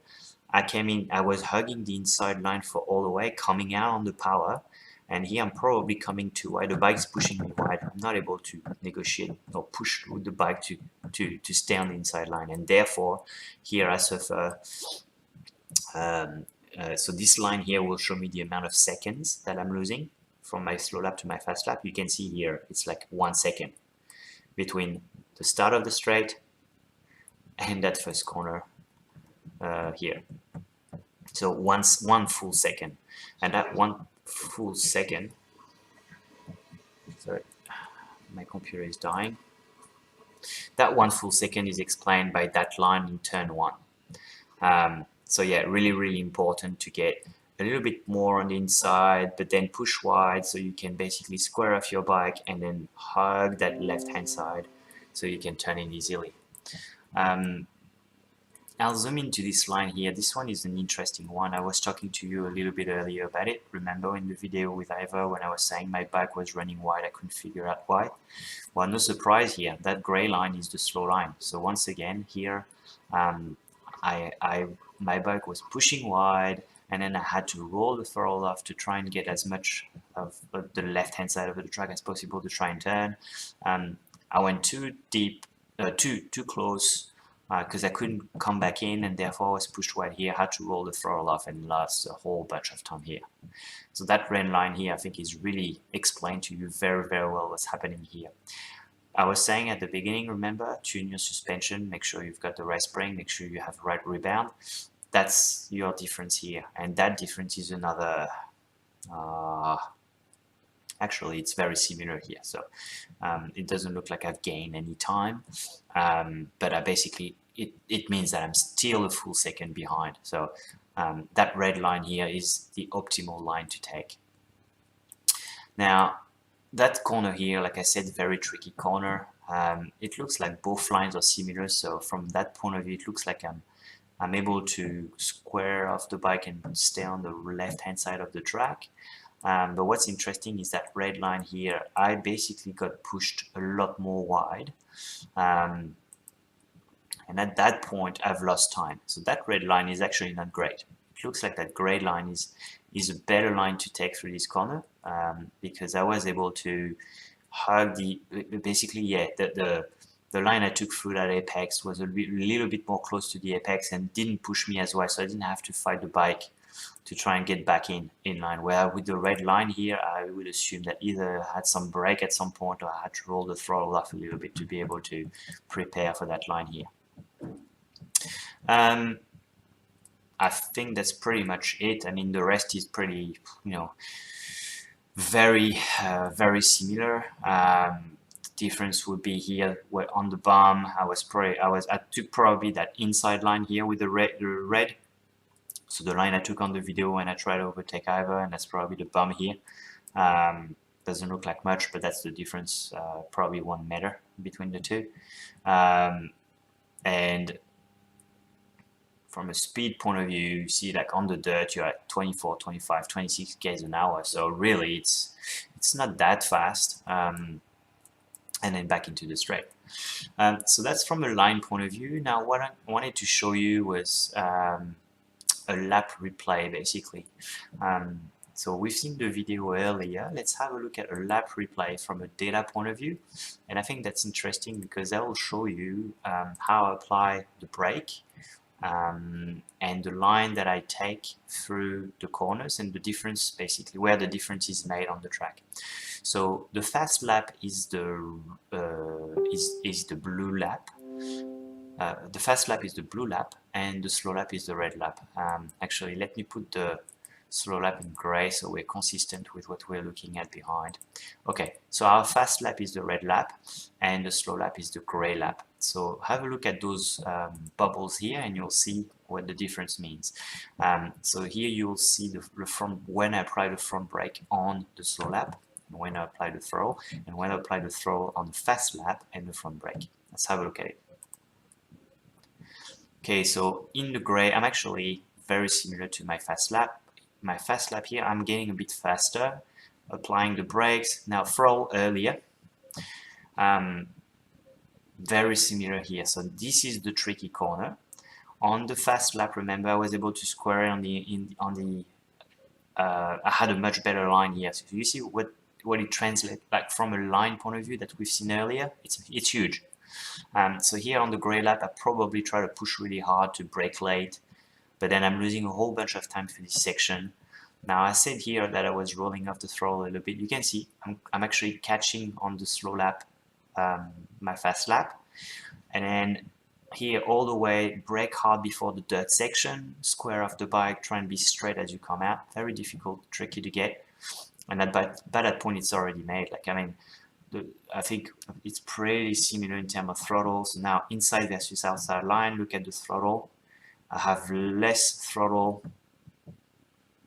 I came in, I was hugging the inside line for all the way, coming out on the power. And here I'm probably coming too wide. The bike's pushing me wide. I'm not able to negotiate or push with the bike to stay on the inside line. And therefore, here I suffer. So this line here will show me the amount of seconds that I'm losing from my slow lap to my fast lap. You can see here, it's like 1 second between the start of the straight and that first corner here. So one full second, and that 1 full second, sorry, my computer is dying. That 1 full second is explained by that line in turn 1. So yeah, really important to get a little bit more on the inside, but then push wide so you can basically square off your bike and then hug that left hand side so you can turn in easily. I'll zoom into this line here. This one is an interesting one. I was talking to you a little bit earlier about it. Remember in the video with Ivor when I was saying my bike was running wide, I couldn't figure out why. Well, no surprise here. That gray line is the slow line. So once again here, my bike was pushing wide, and then I had to roll the throttle off to try and get as much of the left-hand side of the track as possible to try and turn. I went too deep, too close, because I couldn't come back in, and therefore I was pushed wide here. I had to roll the throttle off and lost a whole bunch of time here. So that red line here, I think, is really explained to you very well what's happening here. I was saying at the beginning, remember, tune your suspension, make sure you've got the right spring, make sure you have the right rebound. That's your difference here, and that difference is another, actually it's very similar here, so it doesn't look like I've gained any time, but I basically, it means that I'm still a full second behind. So that red line here is the optimal line to take. Now, that corner here, like I said, very tricky corner. It looks like both lines are similar, so from that point of view, it looks like I'm able to square off the bike and stay on the left-hand side of the track. But what's interesting is that red line here, I basically got pushed a lot more wide. And at that point, I've lost time. So that red line is actually not great. It looks like that gray line is a better line to take through this corner, because I was able to hug basically, yeah, the line I took through that apex was a little bit more close to the apex and didn't push me as well, so I didn't have to fight the bike to try and get back in line. Where with the red line here, I would assume that either I had some break at some point or I had to roll the throttle off a little bit to be able to prepare for that line here. I think that's pretty much it. I mean, the rest is pretty, very similar. Difference would be here where on the bump I took probably that inside line here with the red. So the line I took on the video when I tried to overtake Ivor, and that's probably the bump here. Doesn't look like much, but that's the difference, probably 1 meter between the two. And from a speed point of view, you see like on the dirt, you're at 24, 25, 26 k's an hour. So really it's not that fast. And then back into the straight. So that's from a line point of view. Now what I wanted to show you was a lap replay basically. So we've seen the video earlier. Let's have a look at a lap replay from a data point of view. And I think that's interesting because that will show you how I apply the brake and the line that I take through the corners and the difference, basically where the difference is made on the track. So the fast lap is the blue lap. The fast lap is the blue lap and the slow lap is the red lap. Actually, let me put the slow lap in gray so we're consistent with what we're looking at behind. Okay, so our fast lap is the red lap and the slow lap is the gray lap. So have a look at those bubbles here and you'll see what the difference means. So here you'll see the front, when I apply the front brake on the slow lap, when I apply the throttle, and when I apply the throttle on the fast lap and the front brake. Let's have a look at it. Okay, so in the gray, I'm actually very similar to my fast lap. My fast lap here, I'm getting a bit faster, applying the brakes. Now throttle earlier. Very similar here. So this is the tricky corner. On the fast lap, remember, I was able to square it I had a much better line here. So you see what it translates like from a line point of view that we've seen earlier. It's huge. So here on the gray lap, I probably try to push really hard to brake late, but then I'm losing a whole bunch of time for this section. Now I said here that I was rolling off the throttle a little bit. You can see I'm actually catching on the slow lap my fast lap, and then here all the way, brake hard before the dirt section, square off the bike, try and be straight as you come out. Very difficult, tricky to get, and by that point it's already made. Like, I mean, I think it's pretty similar in terms of throttles. Now inside versus outside line, look at the throttle. I have less throttle,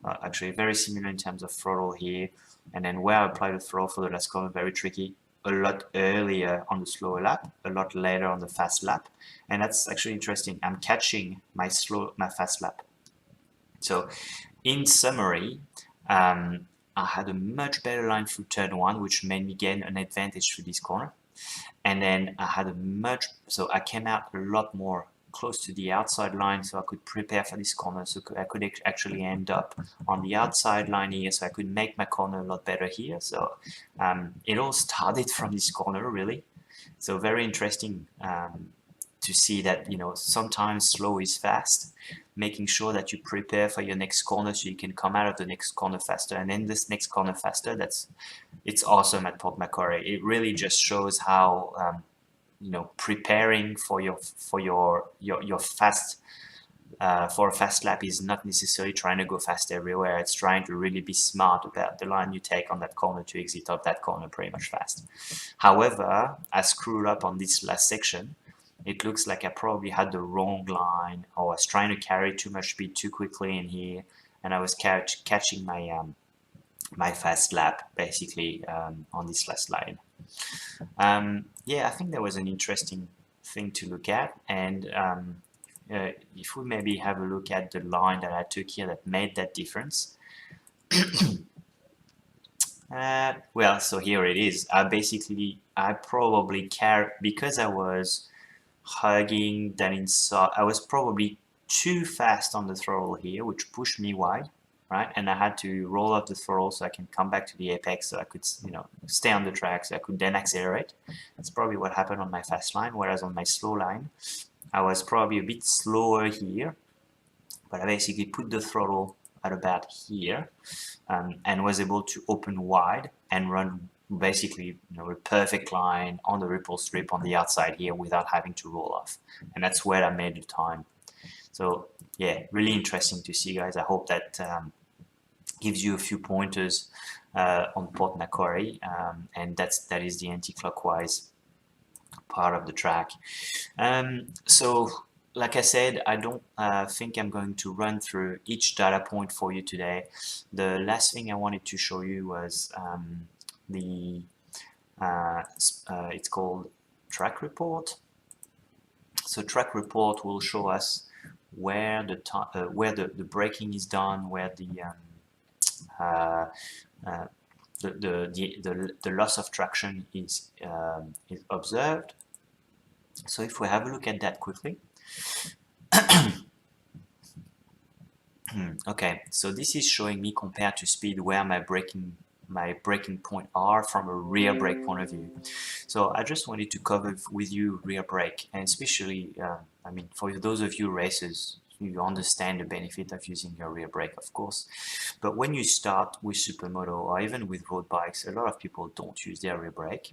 actually very similar in terms of throttle here, and then where I apply the throttle for the last corner, very tricky. A lot earlier on the slower lap, a lot later on the fast lap, and that's actually interesting. I'm catching my fast lap. So in summary, I had a much better line through turn one, which made me gain an advantage through this corner, and then so I came out a lot more close to the outside line, so I could prepare for this corner, so I could actually end up on the outside line here, so I could make my corner a lot better here. So it all started from this corner, really. So very interesting to see that, you know, sometimes slow is fast, making sure that you prepare for your next corner so you can come out of the next corner faster, and then this next corner faster. It's awesome at Port Macquarie. It really just shows how you know, preparing for your fast for a fast lap is not necessarily trying to go fast everywhere. It's trying to really be smart about the line you take on that corner to exit off that corner pretty much fast. However, I screwed up on this last section. It looks like I probably had the wrong line, or I was trying to carry too much speed too quickly in here, and I was catching my my fast lap basically on this last line. Yeah, I think that was an interesting thing to look at, and if we maybe have a look at the line that I took here that made that difference. Well, so here it is. I probably because I was hugging that inside, I was probably too fast on the throttle here, which pushed me wide. Right, and I had to roll up the throttle so I can come back to the apex, so I could, you know, stay on the track, so I could then accelerate. That's probably what happened on my fast line, whereas on my slow line, I was probably a bit slower here, but I basically put the throttle at about here, and was able to open wide and run basically, you know, a perfect line on the ripple strip on the outside here without having to roll off, and that's where I made the time. So yeah, really interesting to see, guys. I hope that gives you a few pointers on Port Macquarie, and that is the anti-clockwise part of the track. So like I said, I don't think I'm going to run through each data point for you today. The last thing I wanted to show you was it's called track report. So track report will show us where the braking is done, where the loss of traction is observed. So if we have a look at that quickly. Okay, so this is showing me compared to speed where my braking point are from a rear brake point of view. So I just wanted to cover with you rear brake, and especially I mean, for those of you racers, you understand the benefit of using your rear brake, of course. But when you start with Supermoto or even with road bikes, a lot of people don't use their rear brake.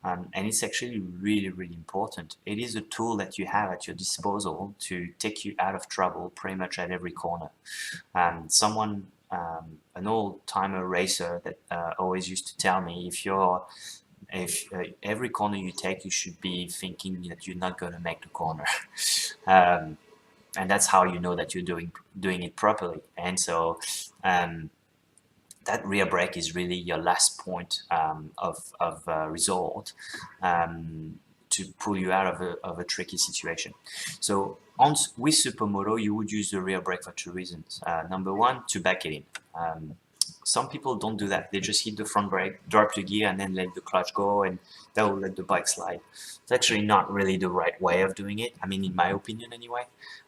And it's actually really, really important. It is a tool that you have at your disposal to take you out of trouble pretty much at every corner. An old-timer racer that always used to tell me, if you're if every corner you take, you should be thinking that you're not going to make the corner. um, and that's how you know that you're doing it properly. And so that rear brake is really your last point of resort to pull you out of a tricky situation. So with Supermoto, you would use the rear brake for two reasons. Number one, to back it in. Some people don't do that. They just hit the front brake, drop the gear, and then let the clutch go, and that will let the bike slide. It's actually not really the right way of doing it. I mean, in my opinion, anyway.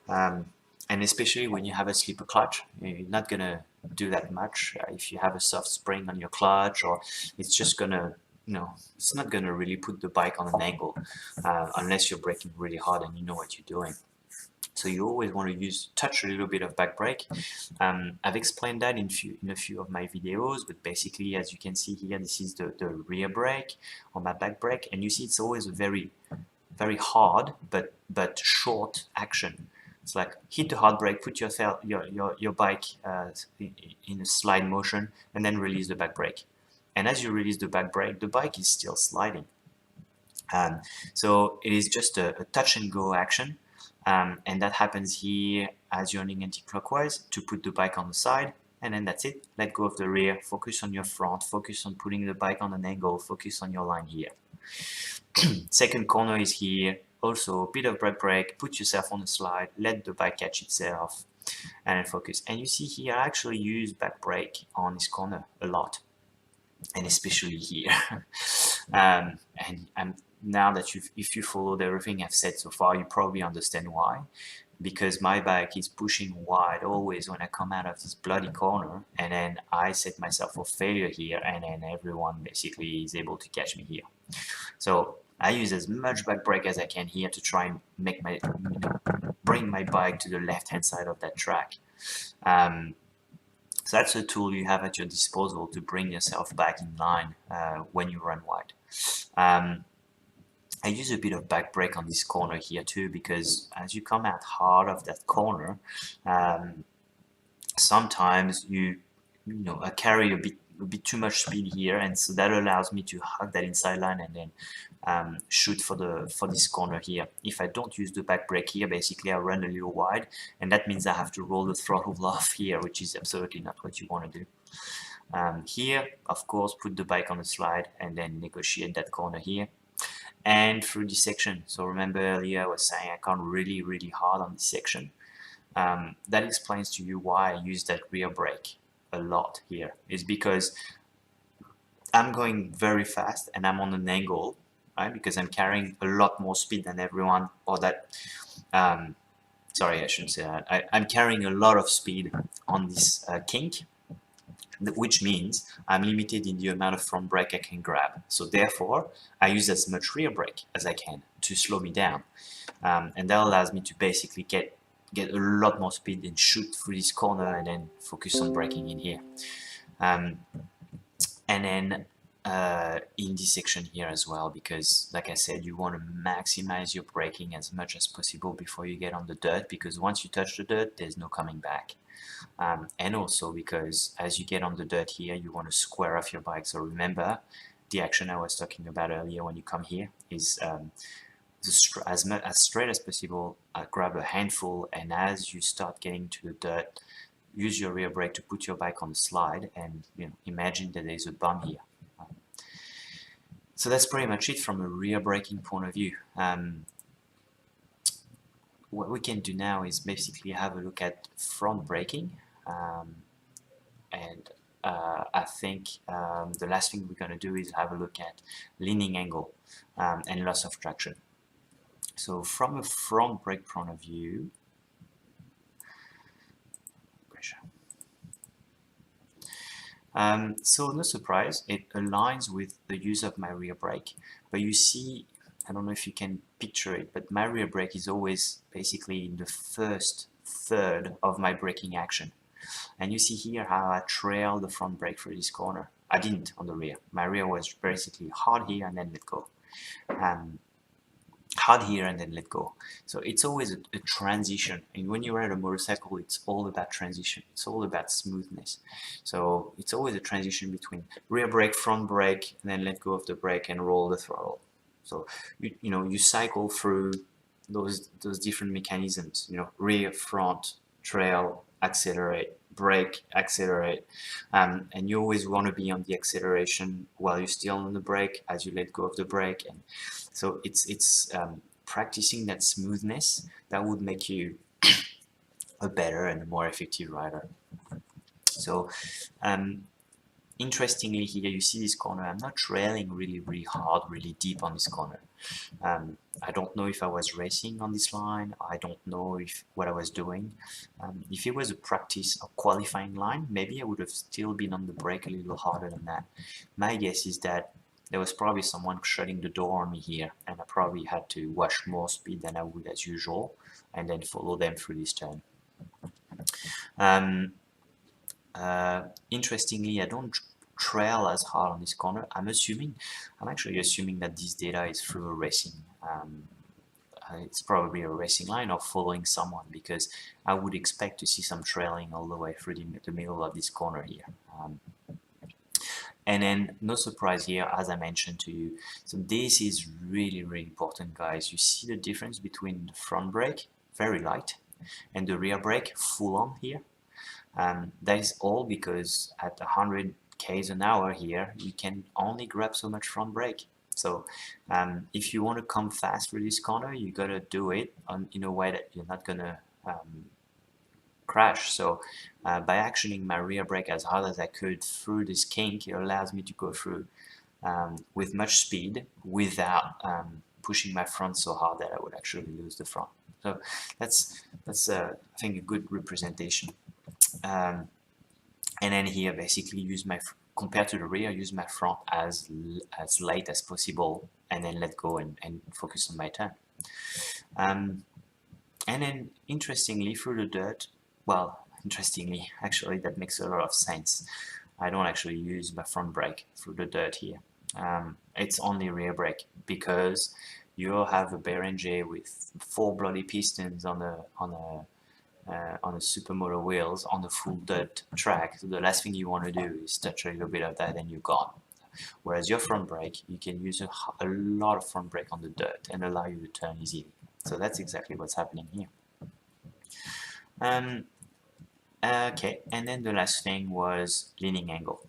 And especially when you have a slipper clutch, you're not gonna do that much. If you have a soft spring on your clutch, or it's just gonna, it's not gonna really put the bike on an angle unless you're braking really hard and you know what you're doing. So you always want to touch a little bit of back brake. I've explained that in a few of my videos, but basically, as you can see here, this is the rear brake on my back brake, and you see it's always a very, very hard but short action. It's like hit the hard brake, put your bike in a slide motion, and then release the back brake. And as you release the back brake, the bike is still sliding. So it is just a touch and go action. And that happens here as you're running anti-clockwise to put the bike on the side, and then that's it. Let go of the rear, focus on your front, focus on putting the bike on an angle, focus on your line here. Second corner is here, also a bit of back brake, put yourself on the slide, let the bike catch itself, and then focus. And you see here, I actually use back brake on this corner a lot, and especially here. And now that if you followed everything I've said so far, you probably understand why. Because my bike is pushing wide always when I come out of this bloody corner, and then I set myself for failure here, and then everyone basically is able to catch me here. So I use as much back brake as I can here to try and make bring my bike to the left-hand side of that track. So that's a tool you have at your disposal to bring yourself back in line when you run wide. I use a bit of back brake on this corner here too, because as you come out hard of that corner, sometimes I carry a bit too much speed here, and so that allows me to hug that inside line and then shoot for this corner here. If I don't use the back brake here, basically I run a little wide, and that means I have to roll the throttle off here, which is absolutely not what you want to do. Here, of course, put the bike on the slide and then negotiate that corner here. And through this section, so remember earlier I was saying I can't really hard on this section. That explains to you why I use that rear brake a lot here. Is because I'm going very fast and I'm on an angle, right? Because I'm carrying a lot more speed than everyone, or that, sorry, I shouldn't say that. I'm carrying a lot of speed on this kink, which means I'm limited in the amount of front brake I can grab. So therefore, I use as much rear brake as I can to slow me down. And that allows me to basically get a lot more speed and shoot through this corner and then focus on braking in here. And then in this section here as well, because like I said, you want to maximize your braking as much as possible before you get on the dirt, because once you touch the dirt, there's no coming back. And also because as you get on the dirt here, you want to square off your bike. So remember, the action I was talking about earlier when you come here is as straight as possible, grab a handful, and as you start getting to the dirt, use your rear brake to put your bike on the slide, and imagine that there's a bump here. So that's pretty much it from a rear braking point of view. What we can do now is basically have a look at front braking, and I think the last thing we're going to do is have a look at leaning angle and loss of traction. So from a front brake point of view, so no surprise, it aligns with the use of my rear brake, but you see, I don't know if you can picture it, but my rear brake is always basically in the first third of my braking action. And you see here how I trail the front brake through this corner. I didn't on the rear. My rear was basically hard here and then let go. hard here and then let go. So it's always a transition, and when you ride a motorcycle, it's all about transition, it's all about smoothness. So it's always a transition between rear brake, front brake, and then let go of the brake and roll the throttle. So you cycle through those different mechanisms, rear, front, trail, accelerate, brake, accelerate, and you always want to be on the acceleration while you're still on the brake as you let go of the brake. And so it's practicing that smoothness that would make you a better and a more effective rider. So interestingly here, you see this corner, I'm not trailing really hard, really deep on this corner. I don't know if I was racing on this line. I don't know what I was doing. If it was a practice or qualifying line, maybe I would have still been on the brake a little harder than that. My guess is that there was probably someone shutting the door on me here, and I probably had to watch more speed than I would as usual, and then follow them through this turn. Interestingly, I don't trail as hard on this corner. I'm actually assuming that this data is through a racing. It's probably a racing line or following someone, because I would expect to see some trailing all the way through the middle of this corner here. And then no surprise here, as I mentioned to you. So this is really important, guys. You see the difference between the front brake, very light, and the rear brake, full on here. That is all because at 100 k's an hour here, you can only grab so much front brake. So if you want to come fast through this corner, you gotta do it in a way that you're not gonna crash. So by actioning my rear brake as hard as I could through this kink, it allows me to go through with much speed without pushing my front so hard that I would actually lose the front. So that's I think a good representation. And then here basically use compared to the rear, use my front as late as possible, and then let go and focus on my turn. And then interestingly, through the dirt, well, interestingly, actually that makes a lot of sense. I don't actually use my front brake through the dirt here. It's only rear brake, because you have a Behringer with 4 bloody pistons on a Supermoto wheels on a full dirt track. So the last thing you want to do is touch a little bit of that and you're gone. Whereas your front brake, you can use a lot of front brake on the dirt and allow you to turn easily. So that's exactly what's happening here. Okay, and then the last thing was leaning angle.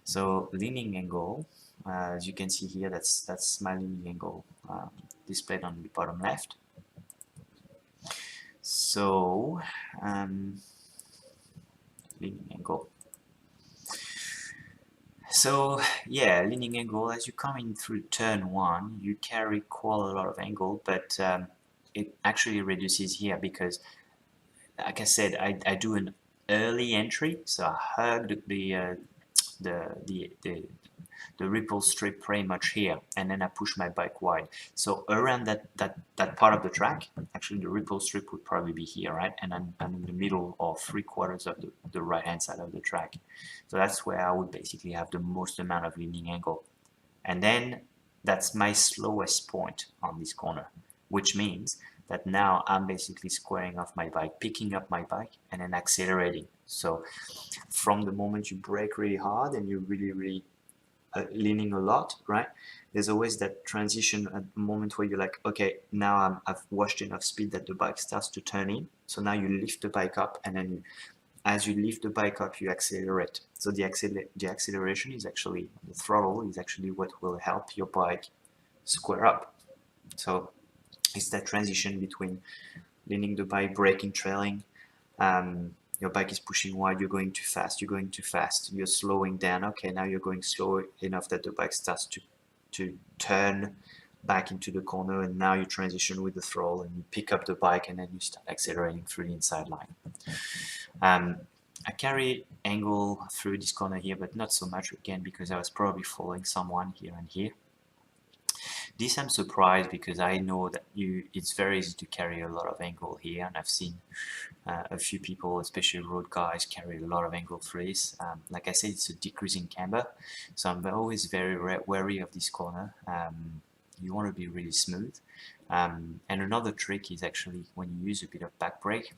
So leaning angle, as you can see here, that's my leaning angle displayed on the bottom left. So leaning angle. So yeah, leaning angle, as you come in through turn 1, you carry quite a lot of angle, but it actually reduces here because, like I said, I do an early entry, so I hug the ripple strip pretty much here, and then I push my bike wide. So around that part of the track, actually the ripple strip would probably be here, right? And I'm in the middle or 3/4 of the right hand side of the track. So that's where I would basically have the most amount of leaning angle. And then that's my slowest point on this corner, which means that now I'm basically squaring off my bike, picking up my bike, and then accelerating. So from the moment you brake really hard and you're really leaning a lot, right? There's always that transition at the moment where you're like, okay, now I've washed enough speed that the bike starts to turn in. So now you lift the bike up, and then as you lift the bike up, you accelerate. So the acceleration is actually, the throttle is actually what will help your bike square up. So it's that transition between leaning the bike, braking, trailing. Your bike is pushing wide, you're going too fast, you're slowing down, okay, now you're going slow enough that the bike starts to turn back into the corner, and now you transition with the throttle and you pick up the bike and then you start accelerating through the inside line. I carry angle through this corner here, but not so much again because I was probably following someone here and here. This I'm surprised because I know that it's very easy to carry a lot of angle here, and I've seen a few people, especially road guys, carry a lot of angle through this. Like I said, it's a decreasing camber, so I'm always very wary of this corner. You want to be really smooth. And another trick is actually when you use a bit of back brake,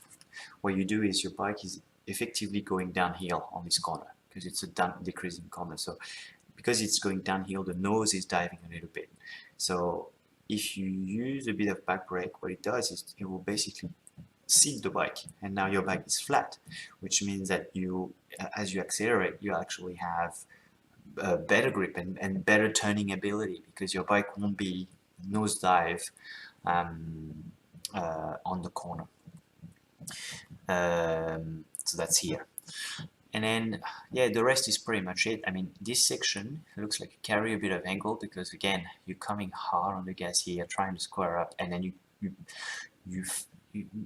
what you do is your bike is effectively going downhill on this corner because it's a decreasing corner. So because it's going downhill, the nose is diving a little bit. So if you use a bit of back brake, what it does is it will basically seat the bike, and now your bike is flat, which means that you, as you accelerate, you actually have better grip and better turning ability because your bike won't be nosedive on the corner. So that's here. And then, yeah, the rest is pretty much it. I mean, this section looks like you carry a bit of angle because, again, you're coming hard on the gas here, trying to square up, and then you're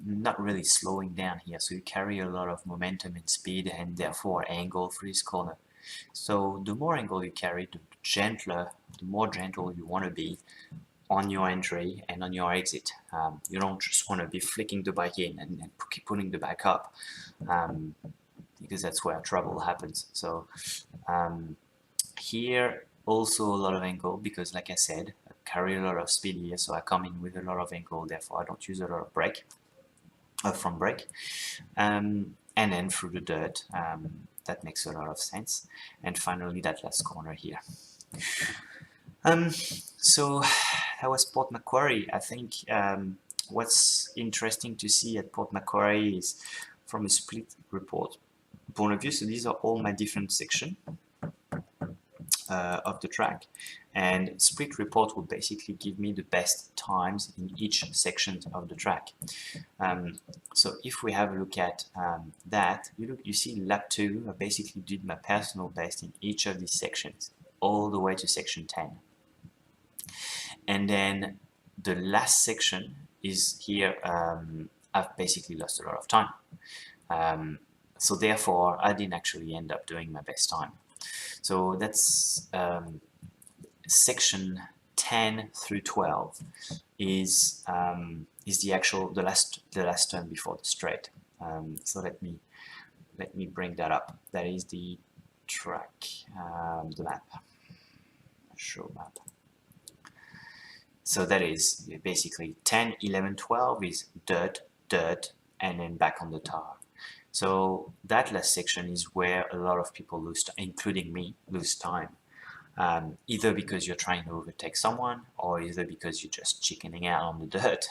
not really slowing down here. So you carry a lot of momentum and speed and therefore angle for this corner. So the more angle you carry, the more gentle you want to be on your entry and on your exit. You don't just want to be flicking the bike in and keep pulling the bike up. Because that's where trouble happens. So here also a lot of angle because, like I said, I carry a lot of speed here, so I come in with a lot of angle, therefore I don't use a lot of brake, front brake. And then through the dirt, that makes a lot of sense. And finally that last corner here. So that was Port Macquarie. I think what's interesting to see at Port Macquarie is from a split report point of view. So these are all my different sections of the track, and split report will basically give me the best times in each section of the track. So if we have a look at that, you see lap 2, I basically did my personal best in each of these sections all the way to section 10, and then the last section is here. I've basically lost a lot of time. So therefore, I didn't actually end up doing my best time. So that's section 10 through 12 is the last turn before the straight. So let me bring that up. That is the track, the map. Show map. So that is basically 10, 11, 12 is dirt, and then back on the tar. So that last section is where a lot of people lose time, including me, lose time. Either because you're trying to overtake someone, or either because you're just chickening out on the dirt.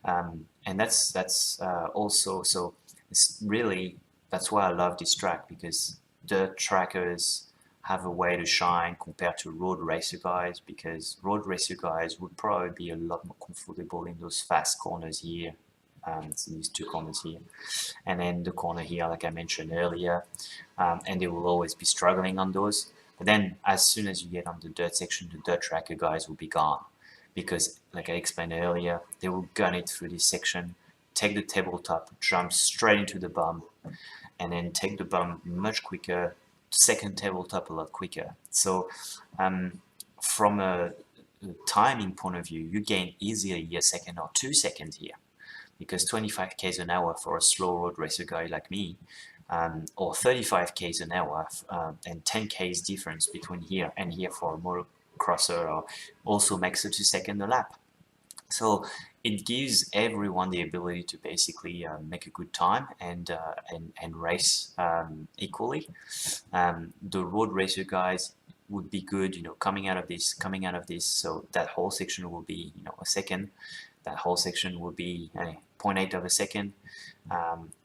And that's also, so it's really, that's why I love this track, because dirt trackers have a way to shine compared to road racer guys, because road racer guys would probably be a lot more comfortable in those fast corners here. So these two corners here, and then the corner here, like I mentioned earlier, and they will always be struggling on those. But then as soon as you get on the dirt section, the dirt tracker guys will be gone, because like I explained earlier, they will gun it through this section, take the tabletop, jump straight into the bump, and then take the bump much quicker, second tabletop a lot quicker. So from a timing point of view, you gain easily a second or 2 seconds here, because 25 k's an hour for a slow road racer guy like me, or 35 k's an hour, and 10 k's difference between here and here for a motocrosser, also makes it 2 seconds a lap. So it gives everyone the ability to basically make a good time and race equally. The road racer guys would be good, coming out of this. So that whole section will be, a second. That whole section will be 0.8 of a second,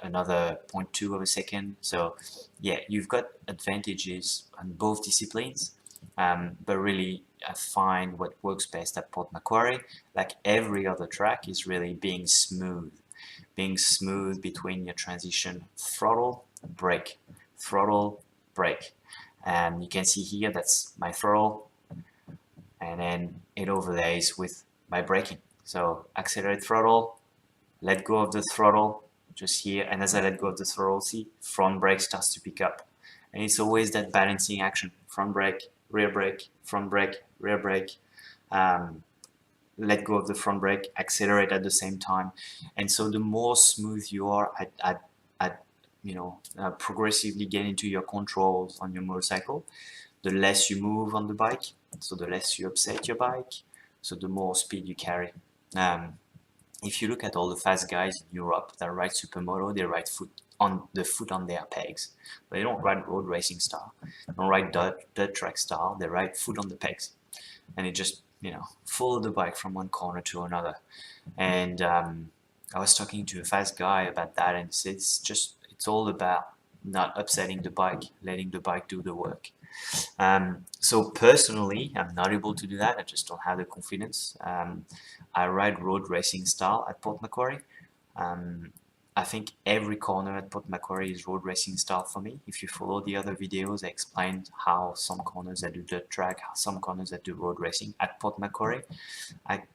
another 0.2 of a second. So yeah, you've got advantages on both disciplines, but really I find what works best at Port Macquarie, like every other track, is really being smooth between your transition, throttle, brake, throttle, brake. And you can see here, that's my throttle, and then it overlays with my braking. So accelerate throttle, let go of the throttle just here, and as I let go of the throttle, see, front brake starts to pick up. And it's always that balancing action, front brake, rear brake, front brake, rear brake, let go of the front brake, accelerate at the same time. And so the more smooth you are at progressively get into your controls on your motorcycle, the less you move on the bike, so the less you upset your bike, so the more speed you carry. Um, if you look at all the fast guys in Europe that ride Supermoto, they ride foot on their pegs. They don't ride road racing style. They don't ride dirt track style. They ride foot on the pegs, and it just follow the bike from one corner to another. And I was talking to a fast guy about that, and he said it's all about not upsetting the bike, letting the bike do the work. So personally, I'm not able to do that. I just don't have the confidence. I ride road racing style at Port Macquarie. Um, I think every corner at Port Macquarie is road racing style for me. If you follow the other videos, I explained how some corners I do dirt track, some corners I do road racing. At Port Macquarie,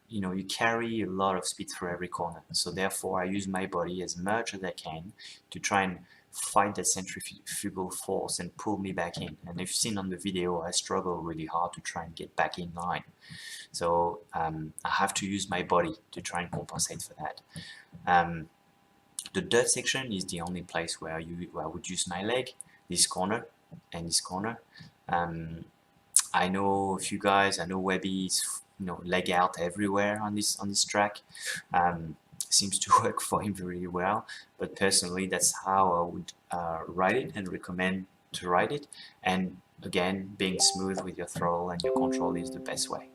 you carry a lot of speed through every corner. So therefore, I use my body as much as I can to try and fight that centrifugal force and pull me back in. And if you've seen on the video, I struggle really hard to try and get back in line. So I have to use my body to try and compensate for that. The dirt section is the only place where I would use my leg, this corner and this corner. I know a few guys, I know Webby's leg out everywhere on this track. Seems to work for him really well, but personally that's how I would ride it and recommend to ride it. And again, being smooth with your throttle and your control is the best way.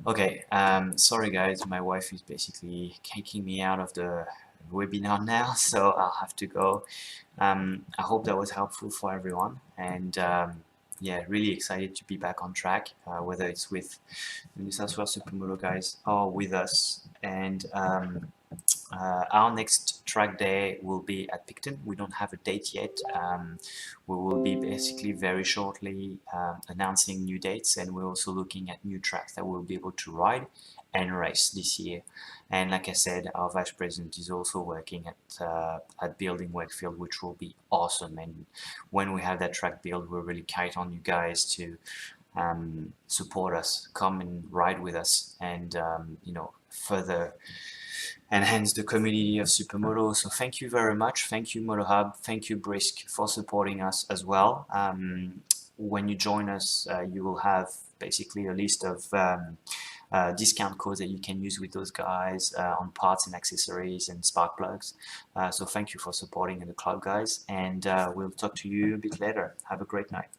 Okay, sorry guys, my wife is basically kicking me out of the webinar now, so I'll have to go. I hope that was helpful for everyone, and yeah, really excited to be back on track, whether it's with the New South Wales Supermoto guys or with us. And our next track day will be at Picton. We don't have a date yet. We will be basically very shortly announcing new dates, and we're also looking at new tracks that we'll be able to ride and race this year. And like I said, our vice president is also working at building Wakefield, which will be awesome. And when we have that track built, we're really count on you guys to support us, come and ride with us, and further enhance the community of Supermoto. So thank you very much. Thank you, MotoHub. Thank you, Brisk, for supporting us as well. When you join us, you will have basically a list of discount codes that you can use with those guys on parts and accessories and spark plugs. So thank you for supporting the club, guys, and we'll talk to you a bit later. Have a great night.